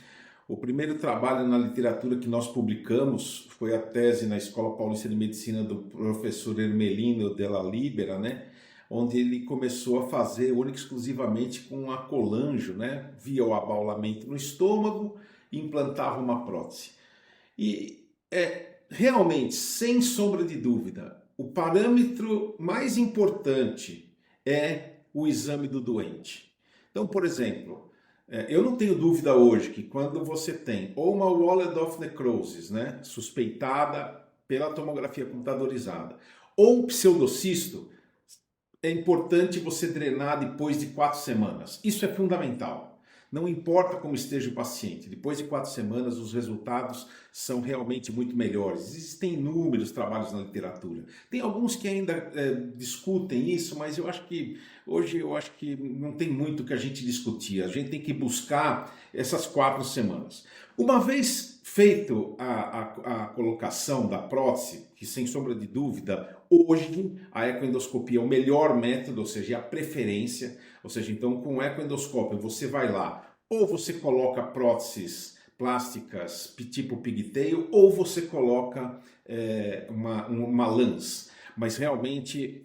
O primeiro trabalho na literatura que nós publicamos foi a tese na Escola Paulista de Medicina do professor Hermelino Della Libera, né? Onde ele começou a fazer única e exclusivamente com a colanjo, né? Via o abaulamento no estômago e implantava uma prótese. E realmente, sem sombra de dúvida, o parâmetro mais importante é o exame do doente. Então, por exemplo, eu não tenho dúvida hoje que quando você tem ou uma Walled-off necrosis, né, suspeitada pela tomografia computadorizada, ou um pseudocisto, é importante você drenar depois de 4 semanas. Isso é fundamental. Não importa como esteja o paciente, depois de 4 semanas os resultados são realmente muito melhores. Existem inúmeros trabalhos na literatura. Tem alguns que ainda discutem isso, mas eu acho que hoje não tem muito que a gente discutir. A gente tem que buscar essas 4 semanas. Uma vez feito a colocação da prótese, que sem sombra de dúvida, hoje a ecoendoscopia é o melhor método, ou seja, é a preferência. Ou seja, então com o ecoendoscópio você vai lá, ou você coloca próteses plásticas tipo pigtail, ou você coloca uma lans. Mas realmente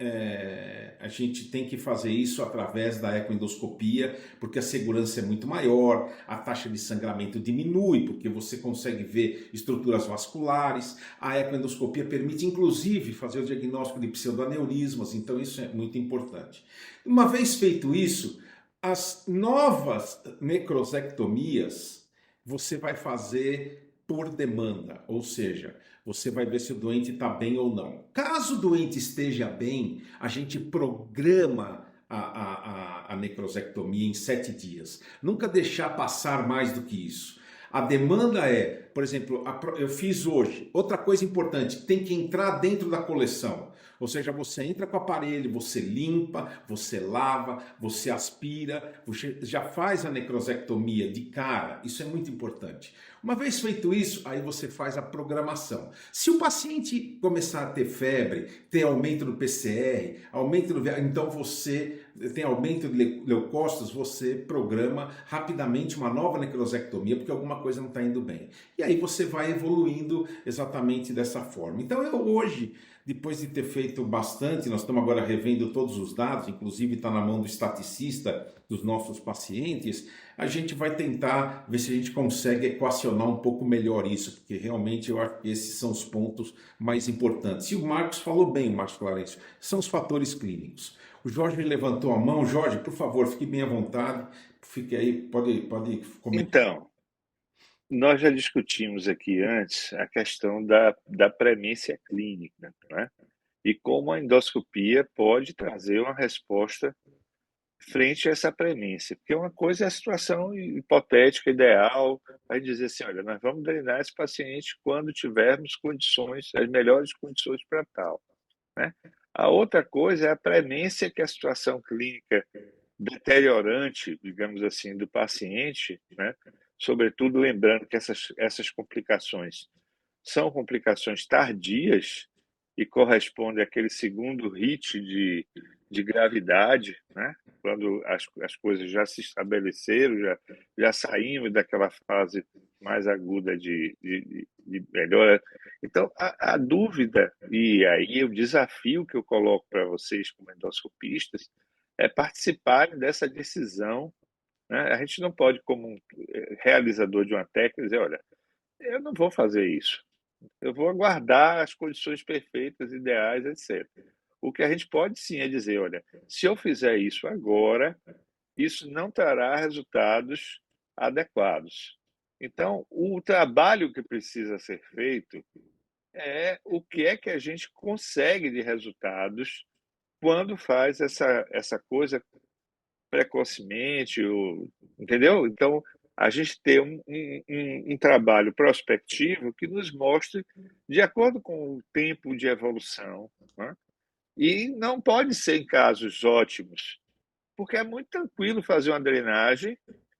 a gente tem que fazer isso através da ecoendoscopia, porque a segurança é muito maior, a taxa de sangramento diminui, porque você consegue ver estruturas vasculares. A ecoendoscopia permite, inclusive, fazer o diagnóstico de pseudoaneurismas, então isso é muito importante. Uma vez feito isso, as novas necrosectomias você vai fazer por demanda, ou seja, você vai ver se o doente está bem ou não. Caso o doente esteja bem, a gente programa a necrosectomia em 7 dias. Nunca deixar passar mais do que isso. A demanda é, por exemplo, eu fiz hoje. Outra coisa importante, tem que entrar dentro da coleção. Ou seja, você entra com o aparelho, você limpa, você lava, você aspira, você já faz a necrosectomia de cara. Isso é muito importante. Uma vez feito isso, aí você faz a programação. Se o paciente começar a ter febre, ter aumento do PCR, aumento do... então você tem aumento de leucócitos, você programa rapidamente uma nova necrosectomia, porque alguma coisa não está indo bem. E aí você vai evoluindo exatamente dessa forma. Então eu hoje, depois de ter feito bastante, nós estamos agora revendo todos os dados, inclusive está na mão do estaticista dos nossos pacientes, a gente vai tentar ver se a gente consegue equacionar um pouco melhor isso, porque realmente eu acho que esses são os pontos mais importantes. E o Marcos falou bem, o Marcos Clarencio, são os fatores clínicos. O Jorge levantou a mão. Jorge, por favor, fique bem à vontade. Fique aí, pode comentar. Então, nós já discutimos aqui antes a questão da premência clínica, né? E como a endoscopia pode trazer uma resposta frente a essa premência. Porque uma coisa é a situação hipotética, ideal, vai dizer assim, olha, nós vamos drenar esse paciente quando tivermos condições, as melhores condições para tal, né? A outra coisa é a premência que a situação clínica deteriorante, digamos assim, do paciente, né? Sobretudo lembrando que essas complicações são complicações tardias e correspondem àquele segundo hit de gravidade, né? Quando as coisas já se estabeleceram, já saímos daquela fase mais aguda de melhora. Então, a dúvida, e aí o desafio que eu coloco para vocês como endoscopistas, é participarem dessa decisão, né? A gente não pode, como um realizador de uma técnica, dizer, olha, eu não vou fazer isso. Eu vou aguardar as condições perfeitas, ideais, etc. O que a gente pode sim é dizer, olha, se eu fizer isso agora, isso não trará resultados adequados. Então, o trabalho que precisa ser feito é o que é que a gente consegue de resultados quando faz essa coisa precocemente, entendeu? Então, a gente ter um trabalho prospectivo que nos mostre, de acordo com o tempo de evolução, né? E não pode ser em casos ótimos, porque é muito tranquilo fazer uma drenagem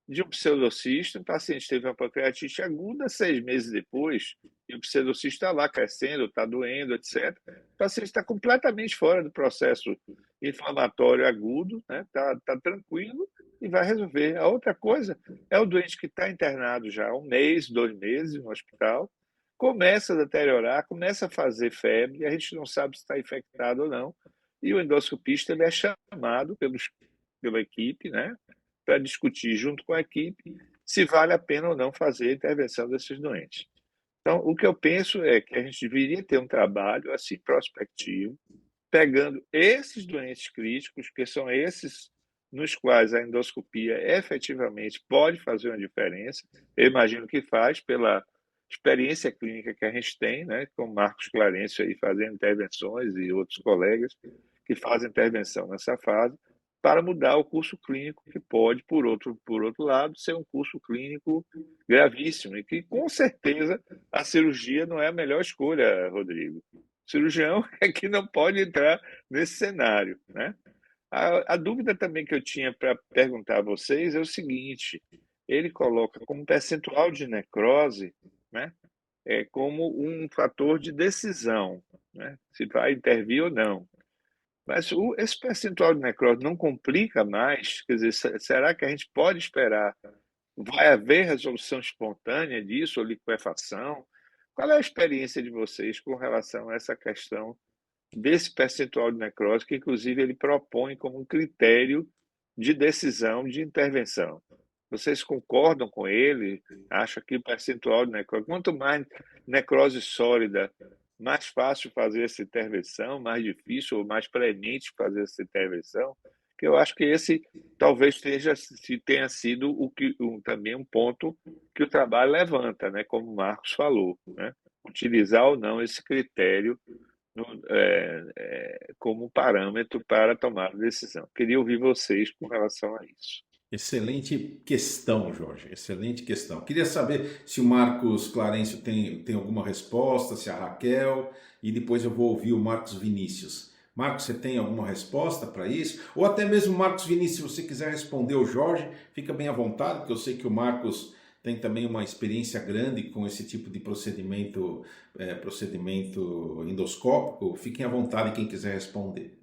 de um pseudocisto, um paciente teve uma pancreatite aguda, 6 meses depois, e o pseudocisto está lá crescendo, está doendo, etc. O paciente está completamente fora do processo inflamatório agudo, né? Tá tranquilo e vai resolver. A outra coisa é o doente que está internado já há 1 mês, 2 meses no hospital, começa a deteriorar, começa a fazer febre, a gente não sabe se está infectado ou não, e o endoscopista ele é chamado pela equipe, né, para discutir junto com a equipe se vale a pena ou não fazer a intervenção desses doentes. Então, o que eu penso é que a gente deveria ter um trabalho assim prospectivo, pegando esses doentes críticos, que são esses nos quais a endoscopia efetivamente pode fazer uma diferença. Eu imagino que faz pela experiência clínica que a gente tem, né, com o Marcos Clarencio aí fazendo intervenções e outros colegas que fazem intervenção nessa fase, para mudar o curso clínico, que pode, por outro lado, ser um curso clínico gravíssimo, e que, com certeza, a cirurgia não é a melhor escolha, Rodrigo. O cirurgião é que não pode entrar nesse cenário, né? A dúvida também que eu tinha para perguntar a vocês é o seguinte: ele coloca como percentual de necrose, né, como um fator de decisão, né, se vai intervir ou não. Mas esse percentual de necrose não complica mais? Quer dizer, será que a gente pode esperar? Vai haver resolução espontânea disso, ou liquefação? Qual é a experiência de vocês com relação a essa questão desse percentual de necrose, que inclusive ele propõe como um critério de decisão de intervenção? Vocês concordam com ele? Acham que o percentual de necrose, quanto mais necrose sólida, mais fácil fazer essa intervenção, mais difícil ou mais premente fazer essa intervenção? Que eu acho que esse talvez tenha sido também um ponto que o trabalho levanta, né? Como o Marcos falou, né? Utilizar ou não esse critério como parâmetro para tomar a decisão. Queria ouvir vocês com relação a isso. Excelente questão, Jorge. Excelente questão. Queria saber se o Marcos Clarencio tem alguma resposta, se a Raquel, e depois eu vou ouvir o Marcos Vinícius. Marcos, você tem alguma resposta para isso? Ou até mesmo, Marcos Vinícius, se você quiser responder o Jorge, fica bem à vontade, porque eu sei que o Marcos tem também uma experiência grande com esse tipo de procedimento endoscópico. Fiquem à vontade quem quiser responder.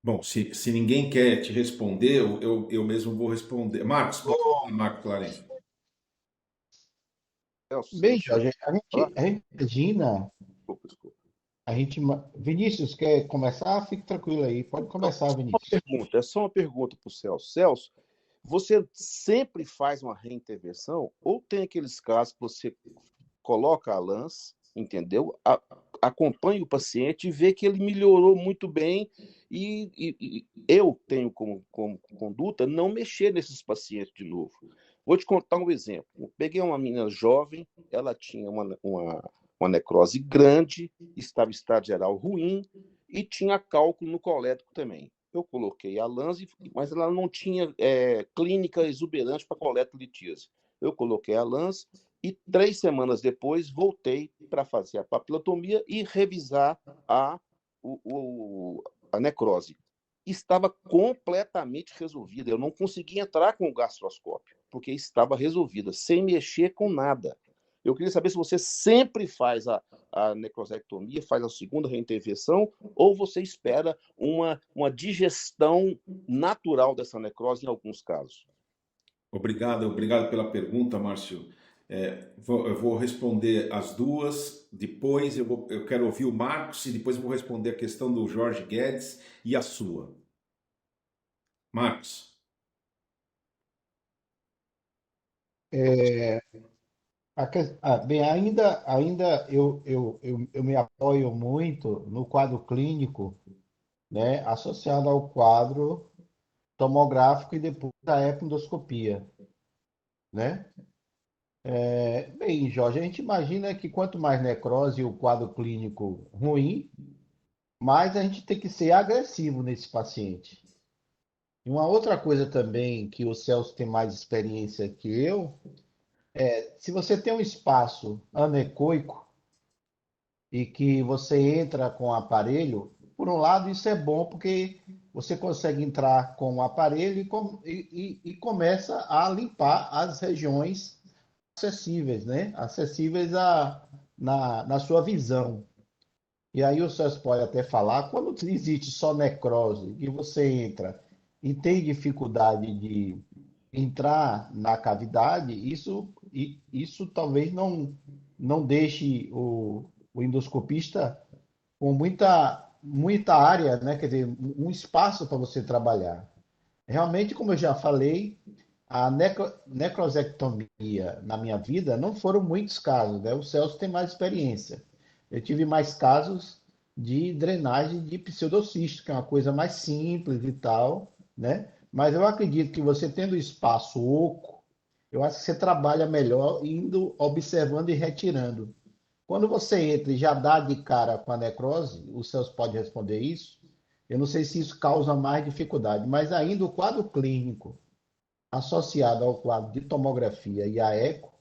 Bom, se ninguém quer te responder, eu mesmo vou responder. Marcos, pode falar, Marcos Clarencio. Bem, Jorge, Ah, a gente imagina, desculpa. Vinícius, quer começar? Fique tranquilo aí, pode começar, Vinícius. É só uma pergunta para o Celso. Celso, você sempre faz uma reintervenção ou tem aqueles casos que você coloca a LANS, entendeu? Acompanha o paciente e vê que ele melhorou muito bem e eu tenho como conduta não mexer nesses pacientes de novo. Vou te contar um exemplo. Eu peguei uma menina jovem, ela tinha uma necrose grande, estava em estado geral ruim e tinha cálculo no colédoco também. Eu coloquei a LANS, mas ela não tinha clínica exuberante para coletolitíase. Eu coloquei a LANS e 3 semanas depois voltei para fazer a papilotomia e revisar a necrose. Estava completamente resolvida. Eu não conseguia entrar com o gastroscópio, porque estava resolvida, sem mexer com nada. Eu queria saber se você sempre faz a necrosectomia, faz a segunda reintervenção, ou você espera uma digestão natural dessa necrose em alguns casos. Obrigado pela pergunta, Márcio. Eu vou responder as duas, depois eu quero ouvir o Marcos e depois eu vou responder a questão do Jorge Guedes e a sua. Marcos. Bem, ainda eu me apoio muito no quadro clínico, né, associado ao quadro tomográfico e depois da ecoendoscopia, né? Bem, Jorge, a gente imagina que quanto mais necrose e o quadro clínico ruim, mais a gente tem que ser agressivo nesse paciente. E uma outra coisa também que o Celso tem mais experiência que eu, se você tem um espaço anecoico e que você entra com o aparelho, por um lado isso é bom porque você consegue entrar com o aparelho e começa a limpar as regiões acessíveis, né? Acessíveis na sua visão. E aí o Celso pode até falar, quando existe só necrose e você entra e tem dificuldade de entrar na cavidade, isso talvez não deixe o endoscopista com muita área, né? Quer dizer, um espaço para você trabalhar. Realmente, como eu já falei, a necrosectomia na minha vida não foram muitos casos, né? O Celso tem mais experiência. Eu tive mais casos de drenagem de pseudocisto, que é uma coisa mais simples e tal, né? Mas eu acredito que você tendo espaço oco, eu acho que você trabalha melhor indo observando e retirando. Quando você entra e já dá de cara com a necrose, o Celso pode responder isso. Eu não sei se isso causa mais dificuldade, mas ainda o quadro clínico associado ao quadro de tomografia e a eco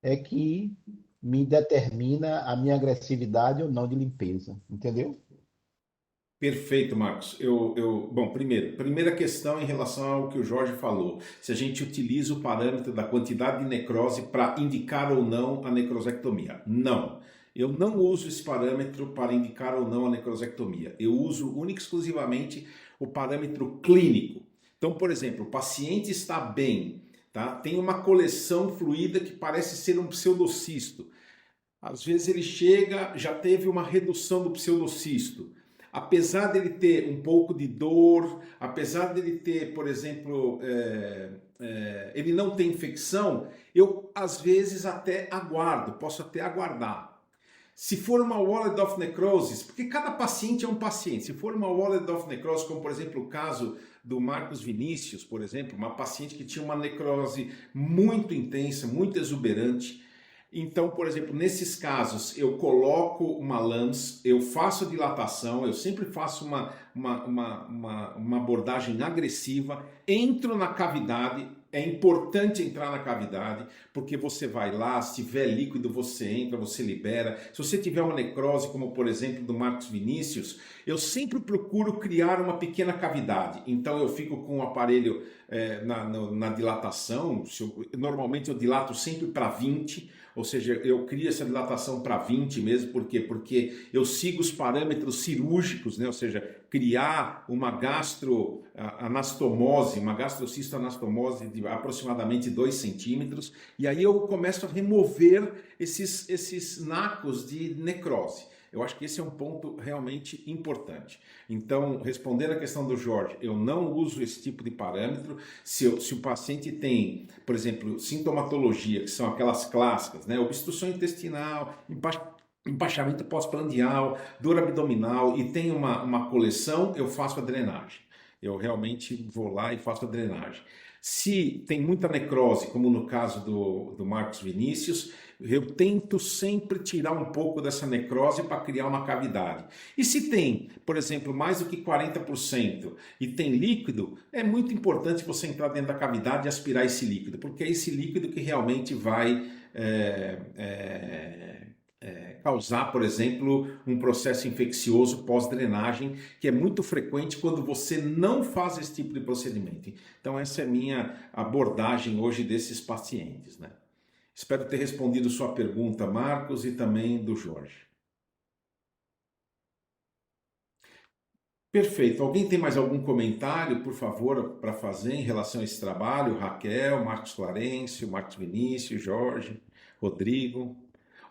é que me determina a minha agressividade ou não de limpeza, entendeu? Perfeito, Marcos. Bom, primeira questão em relação ao que o Jorge falou. Se a gente utiliza o parâmetro da quantidade de necrose para indicar ou não a necrosectomia. Não. Eu não uso esse parâmetro para indicar ou não a necrosectomia. Eu uso única e exclusivamente o parâmetro clínico. Então, por exemplo, o paciente está bem, tá? Tem uma coleção fluida que parece ser um pseudocisto. Às vezes ele chega, já teve uma redução do pseudocisto. Apesar dele ter um pouco de dor, apesar dele ter, por exemplo, ele não tem infecção, eu às vezes até aguardo, posso até aguardar. Se for uma Wallet-Off necrosis, porque cada paciente é um paciente, se for uma Wallet-Off necrosis, como por exemplo o caso do Marcos Vinícius, por exemplo, uma paciente que tinha uma necrose muito intensa, muito exuberante, Então, por exemplo, nesses casos, eu coloco uma lans, eu faço dilatação, eu sempre faço uma abordagem agressiva, entro na cavidade, é importante entrar na cavidade, porque você vai lá, se tiver líquido, você entra, você libera. Se você tiver uma necrose, como por exemplo do Marcos Vinícius, eu sempre procuro criar uma pequena cavidade. Então eu fico com o aparelho na dilatação, normalmente eu dilato sempre para 20, ou seja, eu crio essa dilatação para 20 mesmo, por quê? Porque eu sigo os parâmetros cirúrgicos, né? Ou seja, criar uma gastroanastomose, uma gastrocistoanastomose de aproximadamente 2 centímetros, e aí eu começo a remover esses nacos de necrose. Eu acho que esse é um ponto realmente importante. Então, respondendo a questão do Jorge, eu não uso esse tipo de parâmetro. Se o paciente tem, por exemplo, sintomatologia, que são aquelas clássicas, né? Obstrução intestinal, empachamento pós-prandial, dor abdominal e tem uma coleção, eu faço a drenagem. Eu realmente vou lá e faço a drenagem. Se tem muita necrose, como no caso do Marcos Vinícius, eu tento sempre tirar um pouco dessa necrose para criar uma cavidade. E se tem, por exemplo, mais do que 40% e tem líquido, é muito importante você entrar dentro da cavidade e aspirar esse líquido, porque é esse líquido que realmente vai causar, por exemplo, um processo infeccioso pós-drenagem, que é muito frequente quando você não faz esse tipo de procedimento. Então, essa é a minha abordagem hoje desses pacientes, né? Espero ter respondido sua pergunta, Marcos, e também do Jorge. Perfeito. Alguém tem mais algum comentário, por favor, para fazer em relação a esse trabalho? Raquel, Marcos Clarencio, Marcos Vinícius, Jorge, Rodrigo.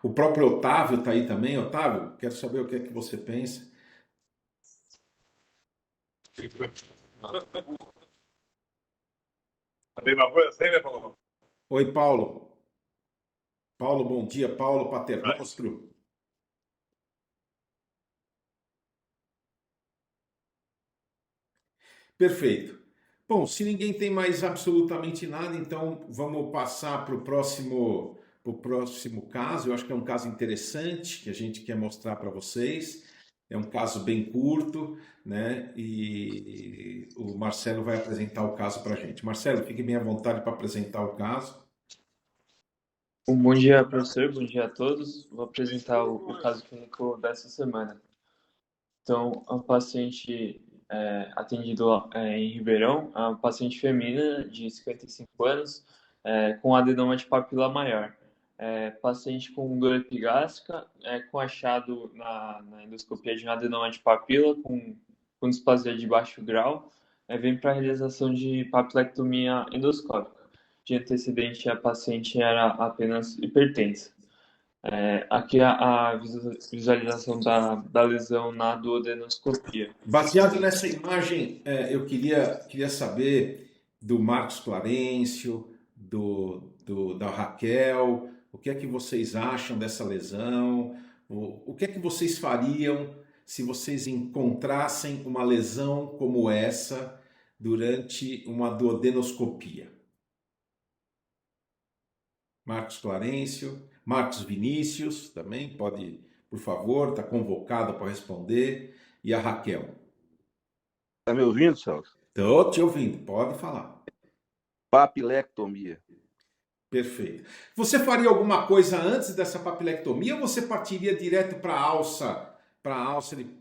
O próprio Otávio está aí também. Otávio, quero saber o que é que você pensa. Oi, Paulo. Paulo, bom dia. Paulo Paternostro. Perfeito. Bom, se ninguém tem mais absolutamente nada, então vamos passar para o próximo caso. Eu acho que é um caso interessante que a gente quer mostrar para vocês. É um caso bem curto, né? E o Marcelo vai apresentar o caso para a gente. Marcelo, fique bem à vontade para apresentar o caso. Bom dia, professor. Bom dia a todos. Vou apresentar o caso clínico dessa semana. Então, a paciente atendido em Ribeirão, a uma paciente feminina de 55 anos com adenoma de papila maior. Paciente com dor epigástrica, com achado na endoscopia de um adenoma de papila com displasia de baixo grau, vem para a realização de papilectomia endoscópica. De antecedente, a paciente era apenas hipertensa. Aqui a visualização da lesão na duodenoscopia. Baseado nessa imagem, eu queria saber do Marcos Clarencio, da Raquel, o que é que vocês acham dessa lesão, o que é que vocês fariam se vocês encontrassem uma lesão como essa durante uma duodenoscopia. Marcos Clarencio, Marcos Vinícius também pode, por favor, está convocado para responder, e a Raquel. Está me ouvindo, Celso? Estou te ouvindo, pode falar. Papilectomia. Perfeito. Você faria alguma coisa antes dessa papilectomia ou você partiria direto para a alça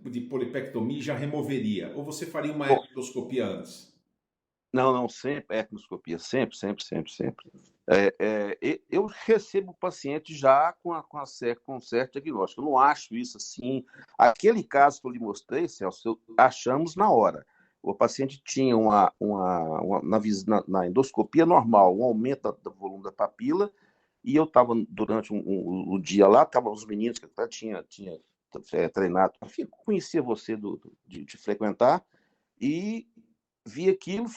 de polipectomia e já removeria? Ou você faria uma endoscopia antes? Não, sempre etnoscopia, sempre. Eu recebo o paciente já com certo diagnóstico. Eu não acho isso assim. Aquele caso que eu lhe mostrei, Celso, achamos na hora. O paciente tinha na endoscopia normal, um aumento do volume da papila, e eu estava durante o dia lá, estavam os meninos que até tinha treinado, enfim, conhecia você de frequentar, e vi aquilo,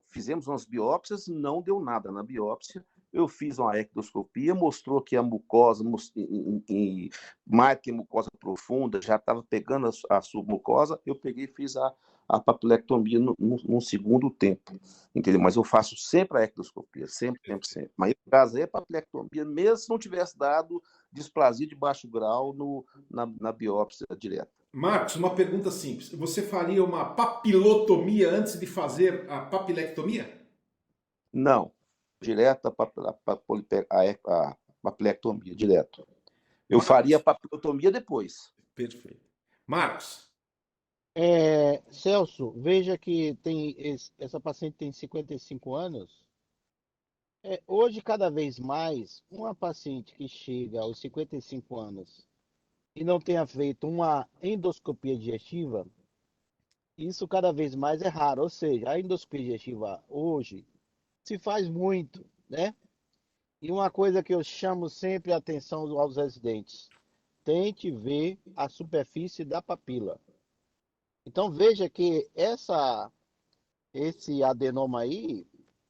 fizemos umas biópsias, não deu nada na biópsia, eu fiz uma ectoscopia, mostrou que a mucosa, mais que mucosa profunda, já estava pegando a submucosa, eu peguei e fiz a papilectomia num segundo tempo, entendeu? Mas eu faço sempre a ectoscopia, sempre. Mas no caso aí, a papilectomia, mesmo se não tivesse dado displasia de baixo grau na biópsia direta. Marcos, uma pergunta simples. Você faria uma papilotomia antes de fazer a papilectomia? Não, direto a papilectomia, direto. Eu faria a papilotomia depois. Perfeito. Marcos. Celso, veja que essa paciente tem 55 anos. Hoje, cada vez mais, uma paciente que chega aos 55 anos e não tenha feito uma endoscopia digestiva, isso cada vez mais é raro. Ou seja, a endoscopia digestiva hoje se faz muito, né? E uma coisa que eu chamo sempre a atenção aos residentes: tente ver a superfície da papila. Então veja que esse adenoma aí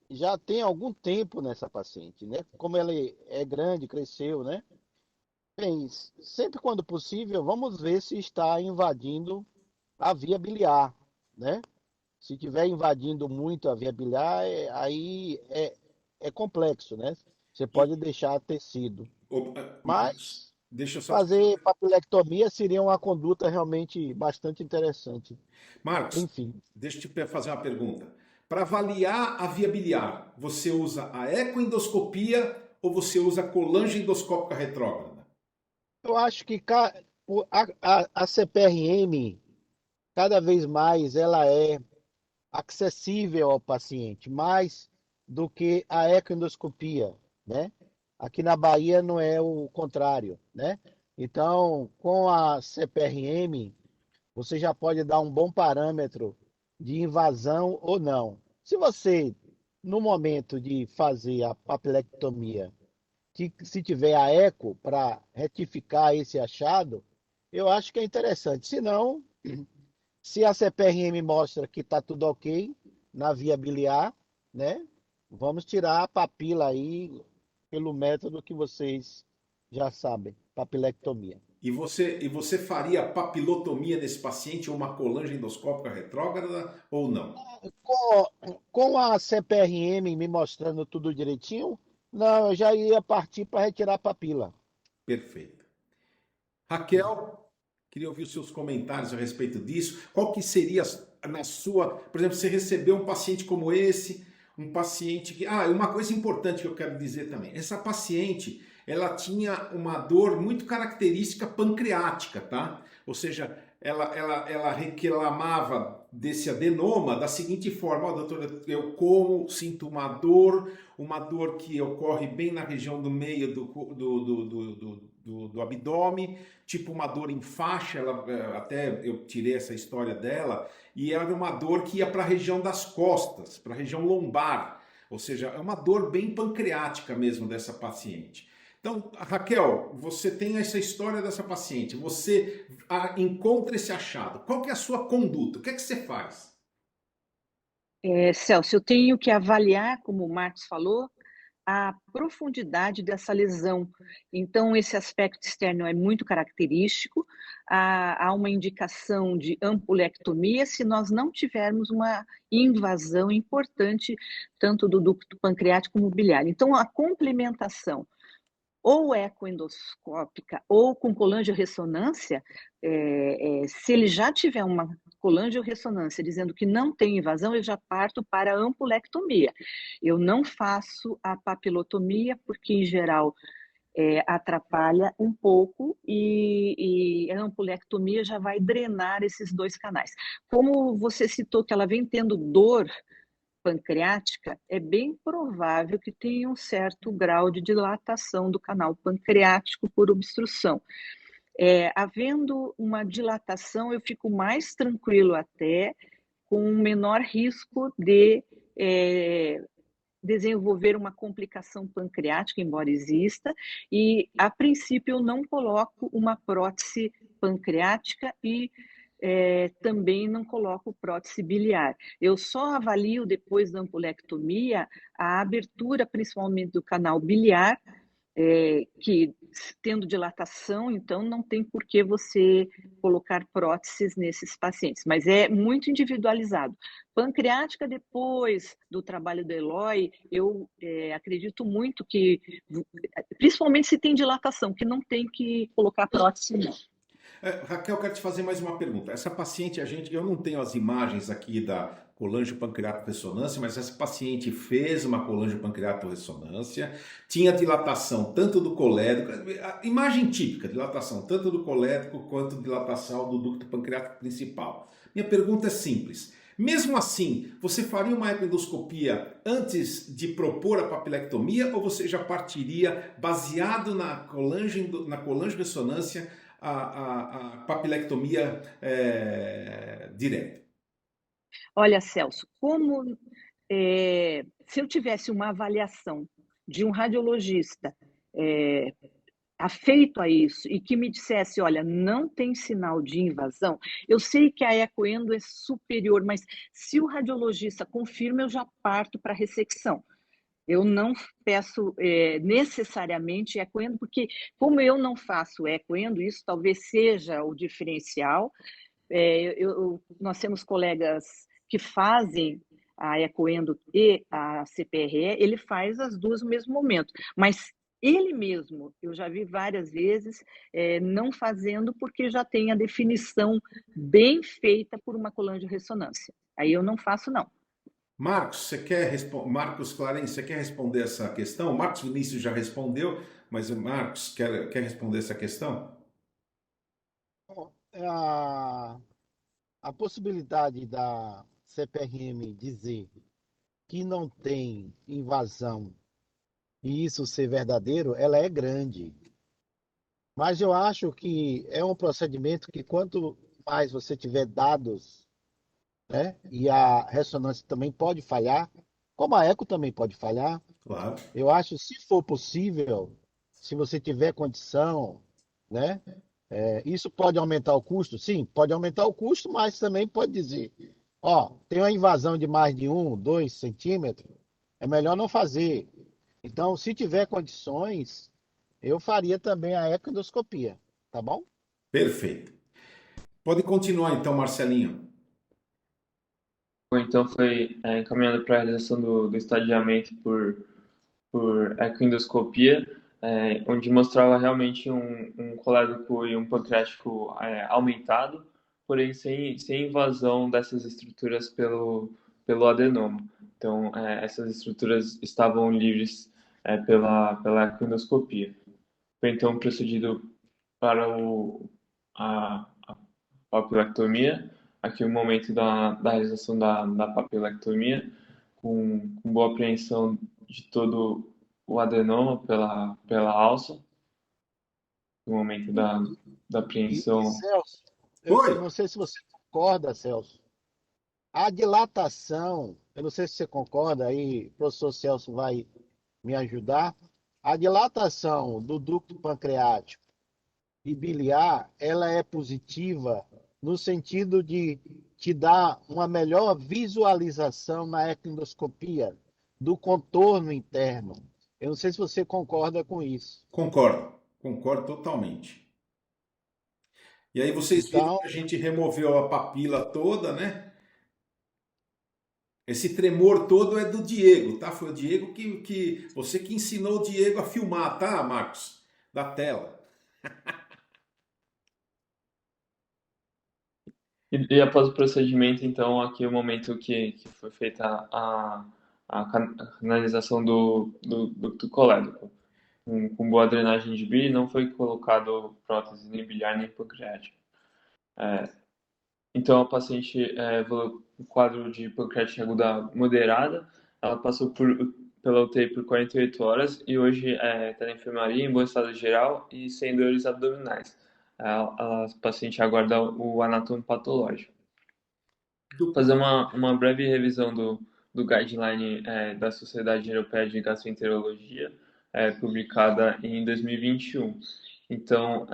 já tem algum tempo nessa paciente, né? Como ela é grande, cresceu, né? Bem, sempre quando possível, vamos ver se está invadindo a via biliar, né? Se estiver invadindo muito a via biliar, aí é complexo, né? Você pode deixar tecido. Mas deixa eu só... fazer papilectomia seria uma conduta realmente bastante interessante. Marcos, enfim, deixa eu te fazer uma pergunta. Para avaliar a via biliar, você usa a ecoendoscopia ou você usa a colange endoscópica retrógrada? eu acho que a CPRM, cada vez mais, ela é acessível ao paciente, mais do que a ecoendoscopia, né? Aqui na Bahia não é o contrário, né? Então, com a CPRM, você já pode dar um bom parâmetro de invasão ou não. Se você, no momento de fazer a papilectomia, se tiver a eco para retificar esse achado, eu acho que é interessante. Se não, se a CPRM mostra que está tudo ok na via biliar, né? Vamos tirar a papila aí pelo método que vocês já sabem, papilectomia. E você faria papilotomia nesse paciente ou uma colange endoscópica retrógrada ou não? Com a CPRM me mostrando tudo direitinho, não, eu já ia partir para retirar a papila. Perfeito. Raquel, queria ouvir os seus comentários a respeito disso. Qual que seria na sua... Por exemplo, você recebeu um paciente como esse, um paciente que... uma coisa importante que eu quero dizer também. Essa paciente, ela tinha uma dor muito característica pancreática, tá? Ou seja, ela reclamava desse adenoma da seguinte forma: doutora, eu como, sinto uma dor que ocorre bem na região do meio do abdômen, tipo uma dor em faixa. Até eu tirei essa história dela, e era uma dor que ia para a região das costas, para a região lombar, ou seja, é uma dor bem pancreática mesmo dessa paciente. Então, Raquel, você tem essa história dessa paciente, você encontra esse achado. Qual que é a sua conduta? O que é que você faz? Celso, eu tenho que avaliar, como o Marcos falou, a profundidade dessa lesão. Então, esse aspecto externo é muito característico. Há uma indicação de ampulectomia se nós não tivermos uma invasão importante, tanto do ducto pancreático como biliar. Então, a complementação ou ecoendoscópica ou com colangiorressonância, se ele já tiver uma colangiorressonância dizendo que não tem invasão, eu já parto para a ampulectomia. Eu não faço a papilotomia, porque, em geral, atrapalha um pouco e a ampulectomia já vai drenar esses dois canais. Como você citou que ela vem tendo dor pancreática, é bem provável que tenha um certo grau de dilatação do canal pancreático por obstrução. Havendo uma dilatação, eu fico mais tranquilo até, com um menor risco de desenvolver uma complicação pancreática, embora exista, e a princípio eu não coloco uma prótese pancreática e também não coloco prótese biliar. Eu só avalio depois da ampulectomia a abertura, principalmente do canal biliar, que tendo dilatação, então não tem por que você colocar próteses nesses pacientes, mas é muito individualizado. Pancreática, depois do trabalho do Eloy, eu acredito muito que, principalmente se tem dilatação, que não tem que colocar prótese, não. Raquel, quero te fazer mais uma pergunta. Essa paciente, eu não tenho as imagens aqui da colangiopancreatoressonância, mas essa paciente fez uma colangiopancreatoressonância, tinha dilatação tanto do colédoco, a imagem típica, dilatação tanto do colédoco quanto dilatação do ducto pancreático principal. Minha pergunta é simples. Mesmo assim, você faria uma ecoendoscopia antes de propor a papilectomia ou você já partiria baseado na colangioressonância a papilectomia direta? Olha, Celso, se eu tivesse uma avaliação de um radiologista afeito a isso e que me dissesse, olha, não tem sinal de invasão, eu sei que a ecoendo é superior, mas se o radiologista confirma, eu já parto para a ressecção. Eu não peço necessariamente ecoendo, porque como eu não faço ecoendo, isso talvez seja o diferencial. Nós temos colegas que fazem a ecoendo e a CPRE, ele faz as duas no mesmo momento, mas ele mesmo, eu já vi várias vezes, não fazendo porque já tem a definição bem feita por uma colangioressonância. Aí eu não faço, não. Marcos, Marcos Clarence, você quer responder essa questão? O Marcos Vinícius já respondeu, mas o Marcos quer responder essa questão? A possibilidade da CPRM dizer que não tem invasão e isso ser verdadeiro, ela é grande. Mas eu acho que é um procedimento que quanto mais você tiver dados, né, e a ressonância também pode falhar, como a eco também pode falhar. Claro. Eu acho, se for possível, se você tiver condição, né, isso pode aumentar o custo? Sim, pode aumentar o custo, mas também pode dizer, ó, tem uma invasão de mais de 1, 2 centímetros, é melhor não fazer. Então, se tiver condições, eu faria também a ecoendoscopia, tá bom? Perfeito. Pode continuar então, Marcelinho. Então foi encaminhado para a realização do estadiamento por ecoendoscopia, onde mostrava realmente um colédoco e um pancreático aumentado, porém sem invasão dessas estruturas pelo adenoma. Então, essas estruturas estavam livres pela ecoendoscopia. Foi então procedido para a papilectomia, aqui o momento da realização da papilectomia, com boa apreensão de todo o adenoma pela alça, no momento da apreensão. Celso, eu não sei se você concorda, Celso. A dilatação, eu não sei se você concorda, aí o professor Celso vai me ajudar. A dilatação do ducto pancreático e biliar, ela é positiva no sentido de te dar uma melhor visualização na ecoendoscopia do contorno interno. Eu não sei se você concorda com isso. Concordo totalmente. E aí vocês viram que a gente removeu a papila toda, né? Esse tremor todo é do Diego, tá? Foi o Diego você que ensinou o Diego a filmar, tá, Marcos? Da tela. E após o procedimento, então, aqui é o momento que foi feita a canalização do colédoco. Com boa drenagem de bile, não foi colocado prótese nem biliar nem pancreática. Então, a paciente evoluiu com quadro de pancreatite aguda moderada, ela passou pela UTI por 48 horas e hoje está na enfermaria em bom estado geral e sem dores abdominais. A paciente aguarda o anatomo patológico. Vou fazer uma breve revisão do guideline da Sociedade Europeia de Gastroenterologia, publicada em 2021. Então,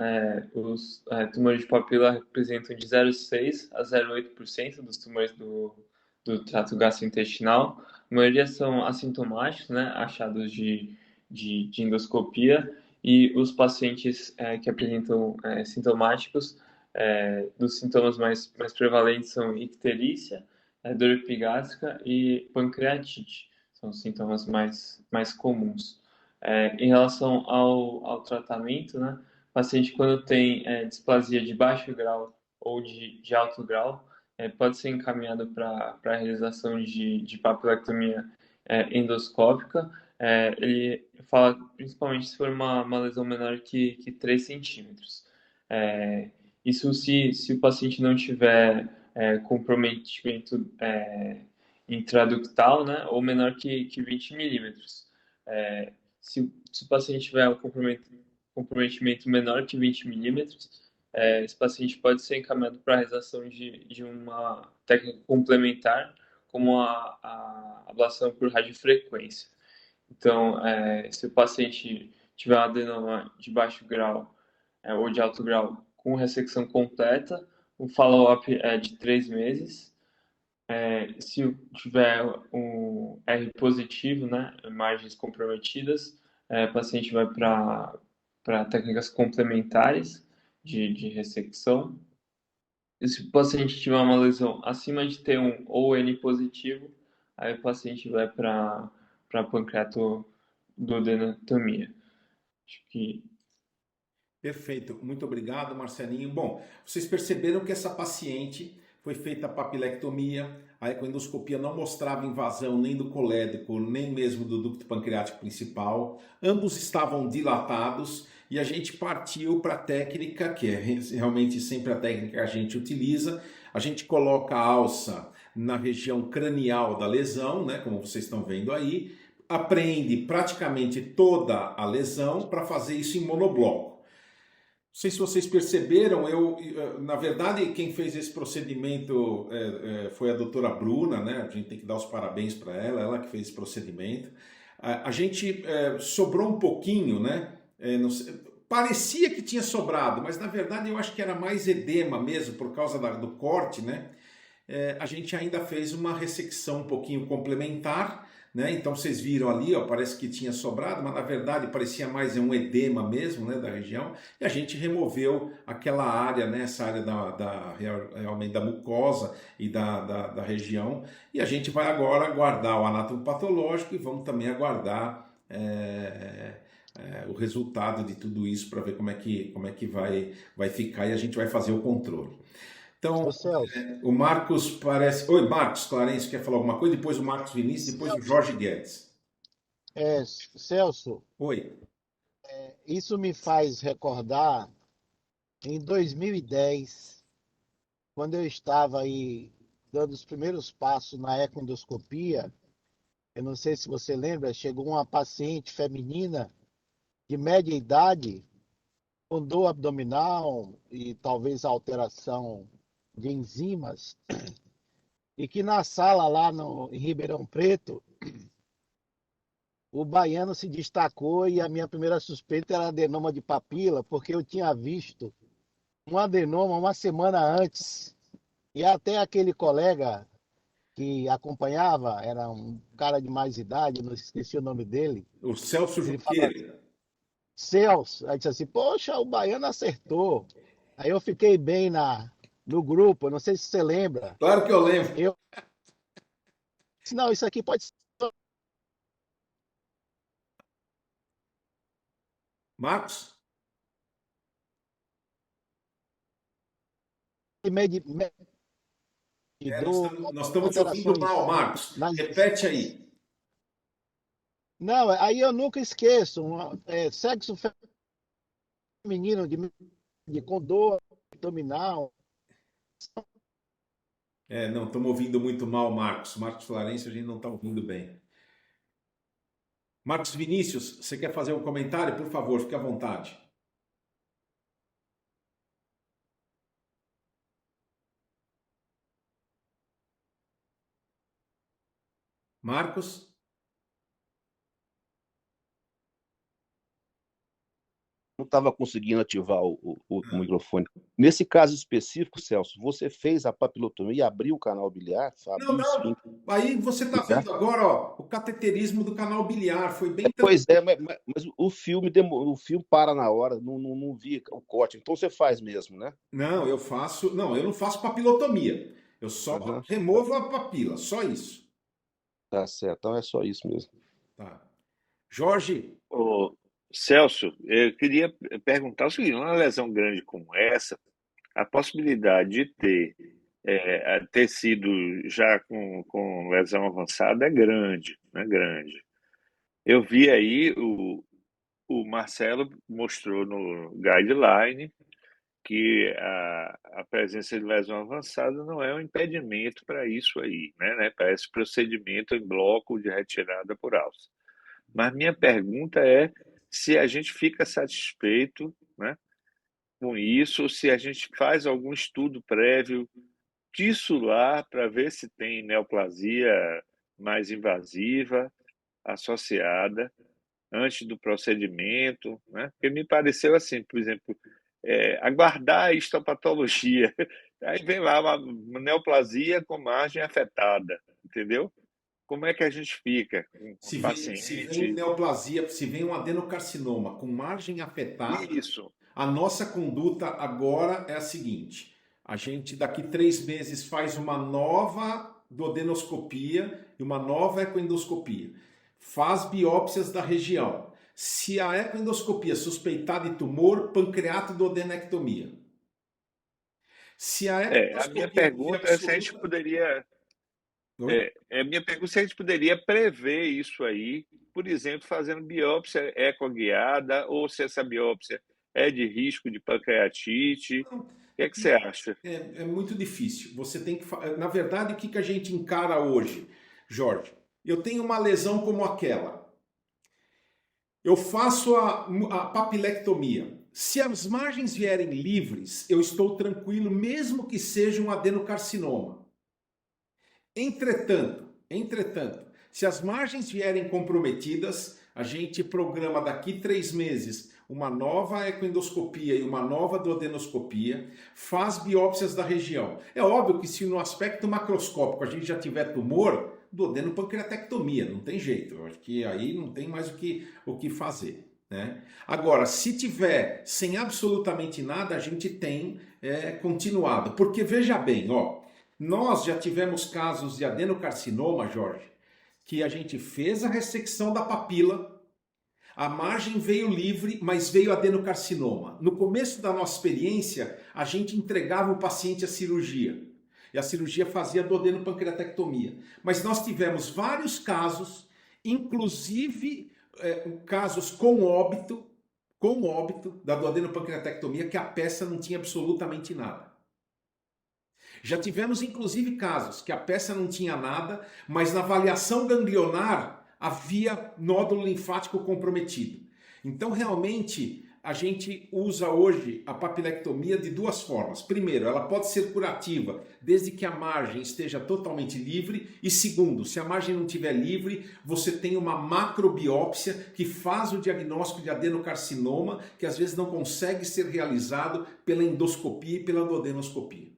os tumores de papila representam de 0,6 a 0,8% dos tumores do trato gastrointestinal. A maioria são assintomáticos, né, achados de endoscopia, e os pacientes que apresentam sintomáticos, dos sintomas mais prevalentes são icterícia, dor epigástrica e pancreatite. São os sintomas mais comuns. Em relação ao tratamento, né, o paciente quando tem displasia de baixo grau ou de alto grau, pode ser encaminhado para a realização de papilectomia endoscópica. Ele fala principalmente se for uma lesão menor que 3 centímetros. Isso se o paciente não tiver comprometimento intraductal, né, ou menor que 20 milímetros. Se o paciente tiver um comprometimento menor que 20 milímetros, esse paciente pode ser encaminhado para a realização de uma técnica complementar, como a ablação por radiofrequência. Então, se o paciente tiver um adenoma de baixo grau ou de alto grau com ressecção completa, o follow-up é de 3 meses. Se tiver um R positivo, né, margens comprometidas, o paciente vai para técnicas complementares de ressecção. E se o paciente tiver uma lesão acima de T1 ou N positivo, aí o paciente vai para pancreatoduodenotomia. Acho que Perfeito, muito obrigado, Marcelinho. Bom, vocês perceberam que essa paciente foi feita a papilectomia, a ecoendoscopia não mostrava invasão nem do colédoco, nem mesmo do ducto pancreático principal, ambos estavam dilatados e a gente partiu para a técnica, que é realmente sempre a técnica que a gente utiliza, a gente coloca a alça na região cranial da lesão, né, como vocês estão vendo aí, apreende praticamente toda a lesão para fazer isso em monobloco. Não sei se vocês perceberam, na verdade, quem fez esse procedimento foi a doutora Bruna, né? A gente tem que dar os parabéns para ela que fez esse procedimento. A gente sobrou um pouquinho, né? Parecia que tinha sobrado, mas na verdade eu acho que era mais edema mesmo, por causa do corte, né? A gente ainda fez uma ressecção um pouquinho complementar, né? Então vocês viram ali, ó, parece que tinha sobrado, mas na verdade parecia mais um edema mesmo, né, da região, e a gente removeu aquela área, né, essa área realmente da mucosa e da região, e a gente vai agora aguardar o anatomopatológico e vamos também aguardar o resultado de tudo isso para ver como é que vai ficar, e a gente vai fazer o controle. Então, Ô Celso, o Marcos parece... Oi, Marcos Clarence quer falar alguma coisa? Depois o Marcos Vinícius, depois o Jorge Guedes. Celso, Oi. isso me faz recordar em 2010, quando eu estava aí dando os primeiros passos na ecoendoscopia. Eu não sei se você lembra, chegou uma paciente feminina de média idade, com dor abdominal e talvez alteração de enzimas, e que na sala lá em Ribeirão Preto, o baiano se destacou e a minha primeira suspeita era adenoma de papila, porque eu tinha visto um adenoma uma semana antes. E até aquele colega que acompanhava, era um cara de mais idade, não esqueci o nome dele, O Celso ele falou, Juqueira. Celso, aí disse assim, poxa, o baiano acertou. Aí eu fiquei bem no grupo, não sei se você lembra. Claro que eu lembro. Eu disse, não, isso aqui pode ser Marcos? medidor, Nós estamos te ouvindo mal, alterações Marcos. nas Repete aí. Não, aí eu nunca esqueço, sexo feminino com dor abdominal. Não, estamos ouvindo muito mal, Marcos. Marcos Clarence, a gente não está ouvindo bem. Marcos Vinícius, você quer fazer um comentário? Por favor, fique à vontade. Marcos? não estava conseguindo ativar o microfone. Nesse caso específico, Celso, você fez a papilotomia e abriu o canal biliar? Não, Abriu o não. esfíncter Aí você está biliar? vendo agora, ó, o cateterismo do canal biliar. Foi bem Pois é, mas o filme para na hora, não vi o corte. Então você faz mesmo, né? Não, eu faço. Não, eu não faço papilotomia. Eu só Aham. removo a papila, só isso. Tá certo, então é só isso mesmo. Tá. Jorge, Ô, Celso, eu queria perguntar o seguinte: uma lesão grande como essa, a possibilidade de ter sido já com lesão avançada é grande, né? Grande. Eu vi aí, o Marcelo mostrou no guideline que a presença de lesão avançada não é um impedimento para isso aí, né? Para esse procedimento em bloco de retirada por alça. Mas minha pergunta é se a gente fica satisfeito, né, com isso, ou se a gente faz algum estudo prévio disso lá para ver se tem neoplasia mais invasiva associada antes do procedimento, né? Porque me pareceu assim, por exemplo, aguardar a histopatologia. Aí vem lá uma neoplasia com margem afetada, entendeu? Como é que a gente fica com o se vem paciente? neoplasia, se vem um adenocarcinoma com margem afetada, Isso. a nossa conduta agora é a seguinte: a gente daqui 3 meses faz uma nova duodenoscopia e uma nova ecoendoscopia. Faz biópsias da região. Se a ecoendoscopia suspeitar de tumor, pancreatoduodenectomia. Se a A minha ecoendoscopia vir pergunta é se a gente absoluta... poderia. Oi? A minha pergunta é se a gente poderia prever isso aí, por exemplo, fazendo biópsia ecoguiada, ou se essa biópsia é de risco de pancreatite. O que é que você acha? É muito difícil. Você tem que. Na verdade, o que a gente encara hoje, Jorge? Eu tenho uma lesão como aquela. Eu faço a papilectomia. Se as margens vierem livres, eu estou tranquilo, mesmo que seja um adenocarcinoma. Entretanto, se as margens vierem comprometidas, a gente programa daqui 3 meses uma nova ecoendoscopia e uma nova duodenoscopia, faz biópsias da região. É óbvio que se no aspecto macroscópico a gente já tiver tumor, duodenopancreatectomia, não tem jeito. Eu acho que aí não tem mais o que fazer, né? Agora, se tiver sem absolutamente nada, a gente tem continuado. Porque veja bem, ó, nós já tivemos casos de adenocarcinoma, Jorge, que a gente fez a ressecção da papila, a margem veio livre, mas veio adenocarcinoma. No começo da nossa experiência, a gente entregava o paciente à cirurgia. E a cirurgia fazia duodenopancreatectomia. Mas nós tivemos vários casos, inclusive casos com óbito da duodenopancreatectomia, que a peça não tinha absolutamente nada. Já tivemos inclusive casos que a peça não tinha nada, mas na avaliação ganglionar havia nódulo linfático comprometido. Então realmente a gente usa hoje a papilectomia de 2 formas. Primeiro, ela pode ser curativa desde que a margem esteja totalmente livre. E segundo, se a margem não estiver livre, você tem uma macrobiópsia que faz o diagnóstico de adenocarcinoma, que às vezes não consegue ser realizado pela endoscopia e pela duodenoscopia.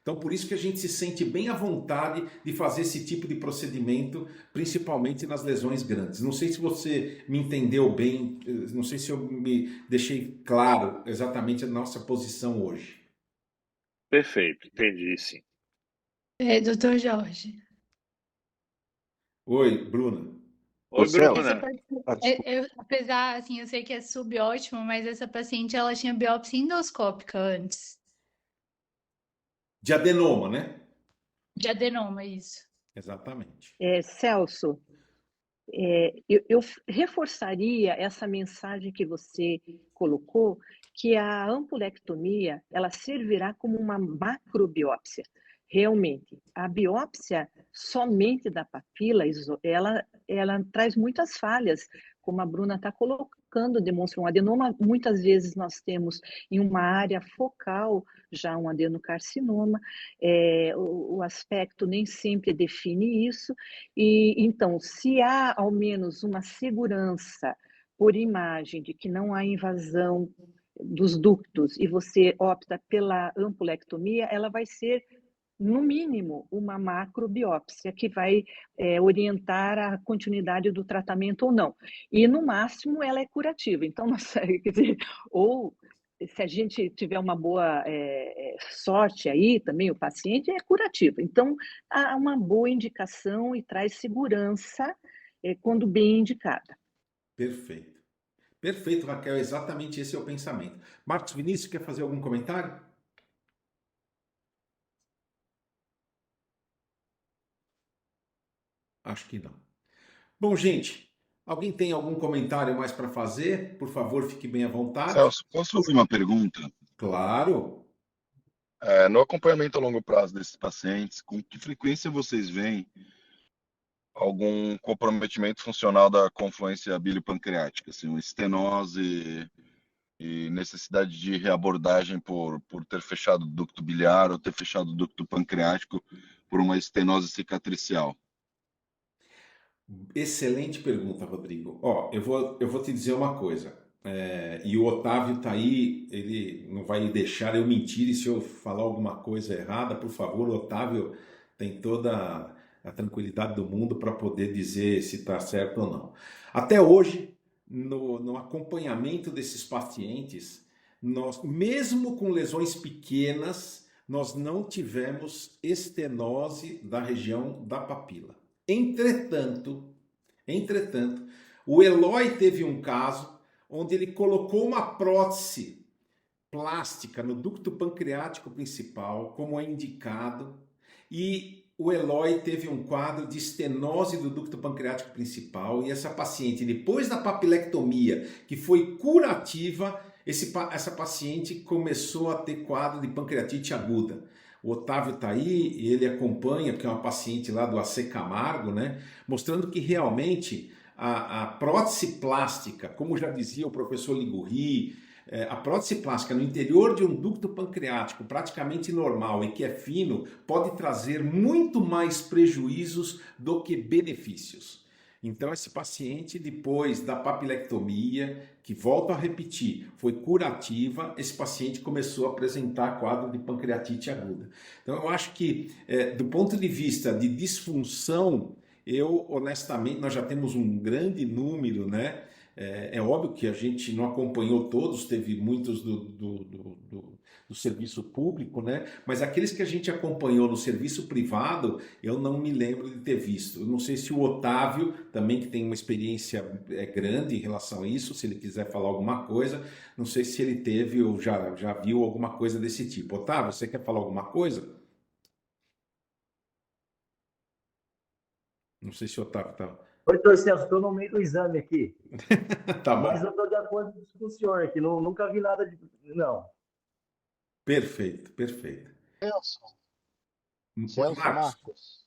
Então, por isso que a gente se sente bem à vontade de fazer esse tipo de procedimento, principalmente nas lesões grandes. Não sei se você me entendeu bem, não sei se eu me deixei claro exatamente a nossa posição hoje. Perfeito, entendi, sim. Doutor Jorge. Oi, Bruna. Oi, Celso. Bruna. Apesar, assim, eu sei que é subótimo, mas essa paciente, ela tinha biópsia endoscópica antes. De adenoma, né? De adenoma, isso. Exatamente. Celso, eu reforçaria essa mensagem que você colocou, que a ampulectomia ela servirá como uma macrobiópsia. Realmente, a biópsia somente da papila, ela traz muitas falhas, como a Bruna está colocando, demonstra um adenoma. Muitas vezes nós temos em uma área focal já um adenocarcinoma, o aspecto nem sempre define isso, e então, se há ao menos uma segurança por imagem de que não há invasão dos ductos e você opta pela ampulectomia, ela vai ser, no mínimo, uma macrobiópsia que vai orientar a continuidade do tratamento ou não. E, no máximo, ela é curativa. Então, quer dizer, ou se a gente tiver uma boa sorte aí também, o paciente é curativo. Então, há uma boa indicação e traz segurança quando bem indicada. Perfeito. Perfeito, Raquel, exatamente esse é o pensamento. Marcos Vinícius, quer fazer algum comentário? Acho que não. Bom, gente, alguém tem algum comentário mais para fazer? Por favor, fique bem à vontade. Celso, posso fazer uma pergunta? Claro. No acompanhamento a longo prazo desses pacientes, com que frequência vocês veem algum comprometimento funcional da confluência biliopancreática, assim, uma estenose e necessidade de reabordagem por ter fechado o ducto biliar ou ter fechado o ducto pancreático por uma estenose cicatricial? Excelente pergunta, Rodrigo. Ó, eu vou te dizer uma coisa. E o Otávio tá aí, ele não vai deixar eu mentir, e se eu falar alguma coisa errada, por favor, o Otávio tem toda a tranquilidade do mundo para poder dizer se está certo ou não. Até hoje, no acompanhamento desses pacientes, nós, mesmo com lesões pequenas, nós não tivemos estenose da região da papila. Entretanto, o Eloy teve um caso onde ele colocou uma prótese plástica no ducto pancreático principal, como é indicado, e o Eloy teve um quadro de estenose do ducto pancreático principal, e essa paciente, depois da papilectomia, que foi curativa, essa paciente começou a ter quadro de pancreatite aguda. O Otávio está aí e ele acompanha, porque é uma paciente lá do AC Camargo, né? Mostrando que realmente a prótese plástica, como já dizia o professor Ligurri, a prótese plástica no interior de um ducto pancreático praticamente normal e que é fino, pode trazer muito mais prejuízos do que benefícios. Então, esse paciente, depois da papilectomia, que volto a repetir, foi curativa, esse paciente começou a apresentar quadro de pancreatite aguda. Então, eu acho que, do ponto de vista de disfunção, eu, honestamente, nós já temos um grande número, né? É óbvio que a gente não acompanhou todos, teve muitos do serviço público, né? Mas aqueles que a gente acompanhou no serviço privado, eu não me lembro de ter visto. Eu não sei se o Otávio, também que tem uma experiência grande em relação a isso, se ele quiser falar alguma coisa, não sei se ele teve ou já viu alguma coisa desse tipo. Otávio, você quer falar alguma coisa? Não sei se o Otávio está... Oi, doutor Celso, estou no meio do exame aqui. Tá bom. Mas eu estou de acordo com o senhor aqui, nunca vi nada de... Não. Perfeito. Celso Marcos. Marcos.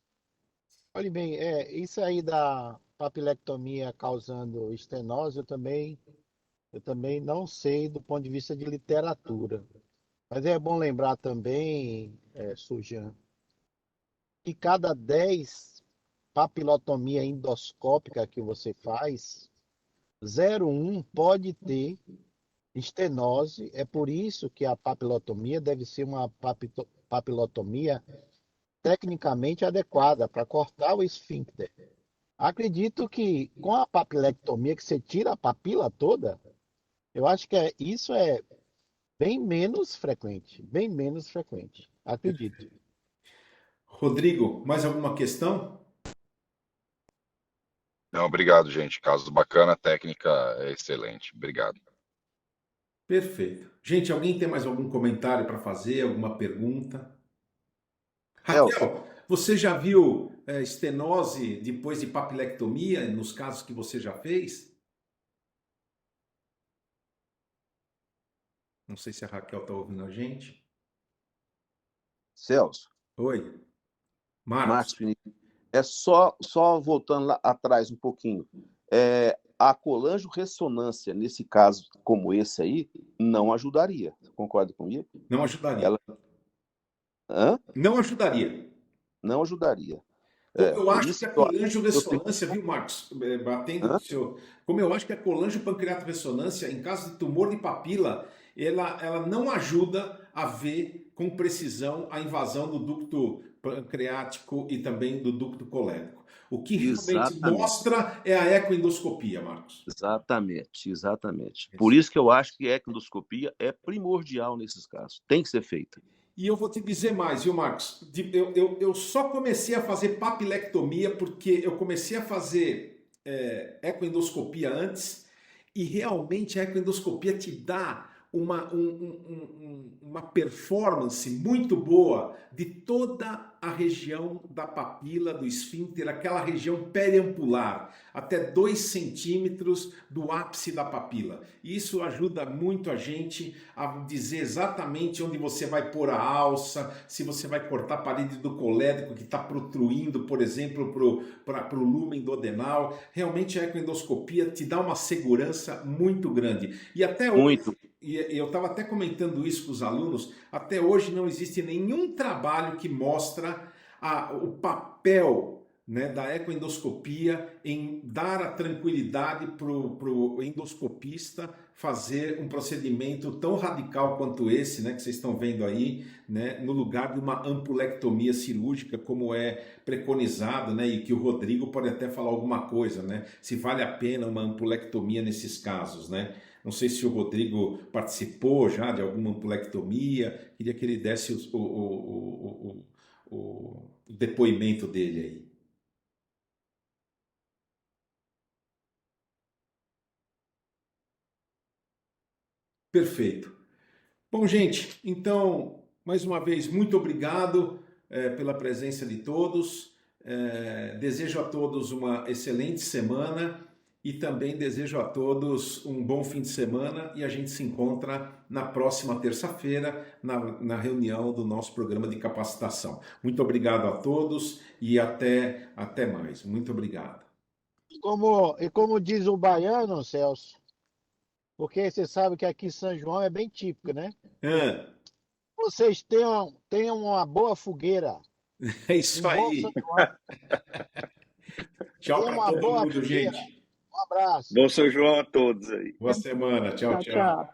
Olha bem, isso aí da papilectomia causando estenose, eu também não sei do ponto de vista de literatura. Mas é bom lembrar também, Sujan, que cada 10 papilotomia endoscópica que você faz, 0,1 pode ter estenose. É por isso que a papilotomia deve ser uma papilotomia tecnicamente adequada para cortar o esfíncter. Acredito que com a papilectomia, que você tira a papila toda, eu acho que isso é bem menos frequente, acredito. Rodrigo, mais alguma questão? Não, obrigado, gente. Caso bacana, a técnica é excelente. Obrigado. Perfeito. Gente, alguém tem mais algum comentário para fazer? Alguma pergunta? Raquel, você já viu estenose depois de papilectomia nos casos que você já fez? Não sei se a Raquel está ouvindo a gente. Celso. Oi. Marcos Vinícius. Só voltando lá atrás um pouquinho. A colangio-ressonância, nesse caso como esse aí, não ajudaria. Concorda comigo? Não ajudaria. Hã? Não ajudaria. Não ajudaria. Como eu Por acho isso que a que eu tenho. colangio-ressonância, viu, Marcos? Batendo Hã? no seu. Como eu acho que a colangio-pancreato-ressonância, em caso de tumor de papila, ela não ajuda a ver com precisão a invasão do ducto pancreático e também do ducto colérico. O que realmente Exatamente. mostra é a ecoendoscopia, Marcos. Exatamente, exatamente. Por isso que eu acho que a endoscopia é primordial nesses casos. Tem que ser feita. E eu vou te dizer mais, viu, Marcos? Eu só comecei a fazer papilectomia porque eu comecei a fazer ecoendoscopia antes e realmente a ecoendoscopia te dá uma performance muito boa de toda a região da papila, do esfíncter, aquela região periampular, até 2 centímetros do ápice da papila. E isso ajuda muito a gente a dizer exatamente onde você vai pôr a alça, se você vai cortar a parede do colédoco que está protruindo, por exemplo, para o lúmen do adenal. Realmente a ecoendoscopia te dá uma segurança muito grande. E até hoje, Muito. e eu estava até comentando isso com os alunos, até hoje não existe nenhum trabalho que mostra o papel, né, da ecoendoscopia em dar a tranquilidade para o endoscopista fazer um procedimento tão radical quanto esse, né, que vocês estão vendo aí, né, no lugar de uma ampulectomia cirúrgica, como é preconizado, né, e que o Rodrigo pode até falar alguma coisa, né, se vale a pena uma ampulectomia nesses casos, né? Não sei se o Rodrigo participou já de alguma ampulectomia, queria que ele desse o depoimento dele aí. Perfeito. Bom, gente, então, mais uma vez, muito obrigado pela presença de todos. Desejo a todos uma excelente semana e também desejo a todos um bom fim de semana e a gente se encontra na próxima terça-feira na reunião do nosso programa de capacitação. Muito obrigado a todos e até mais. Muito obrigado. Como diz o baiano, Celso, porque você sabe que aqui em São João é bem típico, né? Vocês tenham uma boa fogueira. É isso aí. São João. Tchau para todo mundo, gente. Um abraço. Bom São João a todos aí. Boa semana. Tchau, tchau.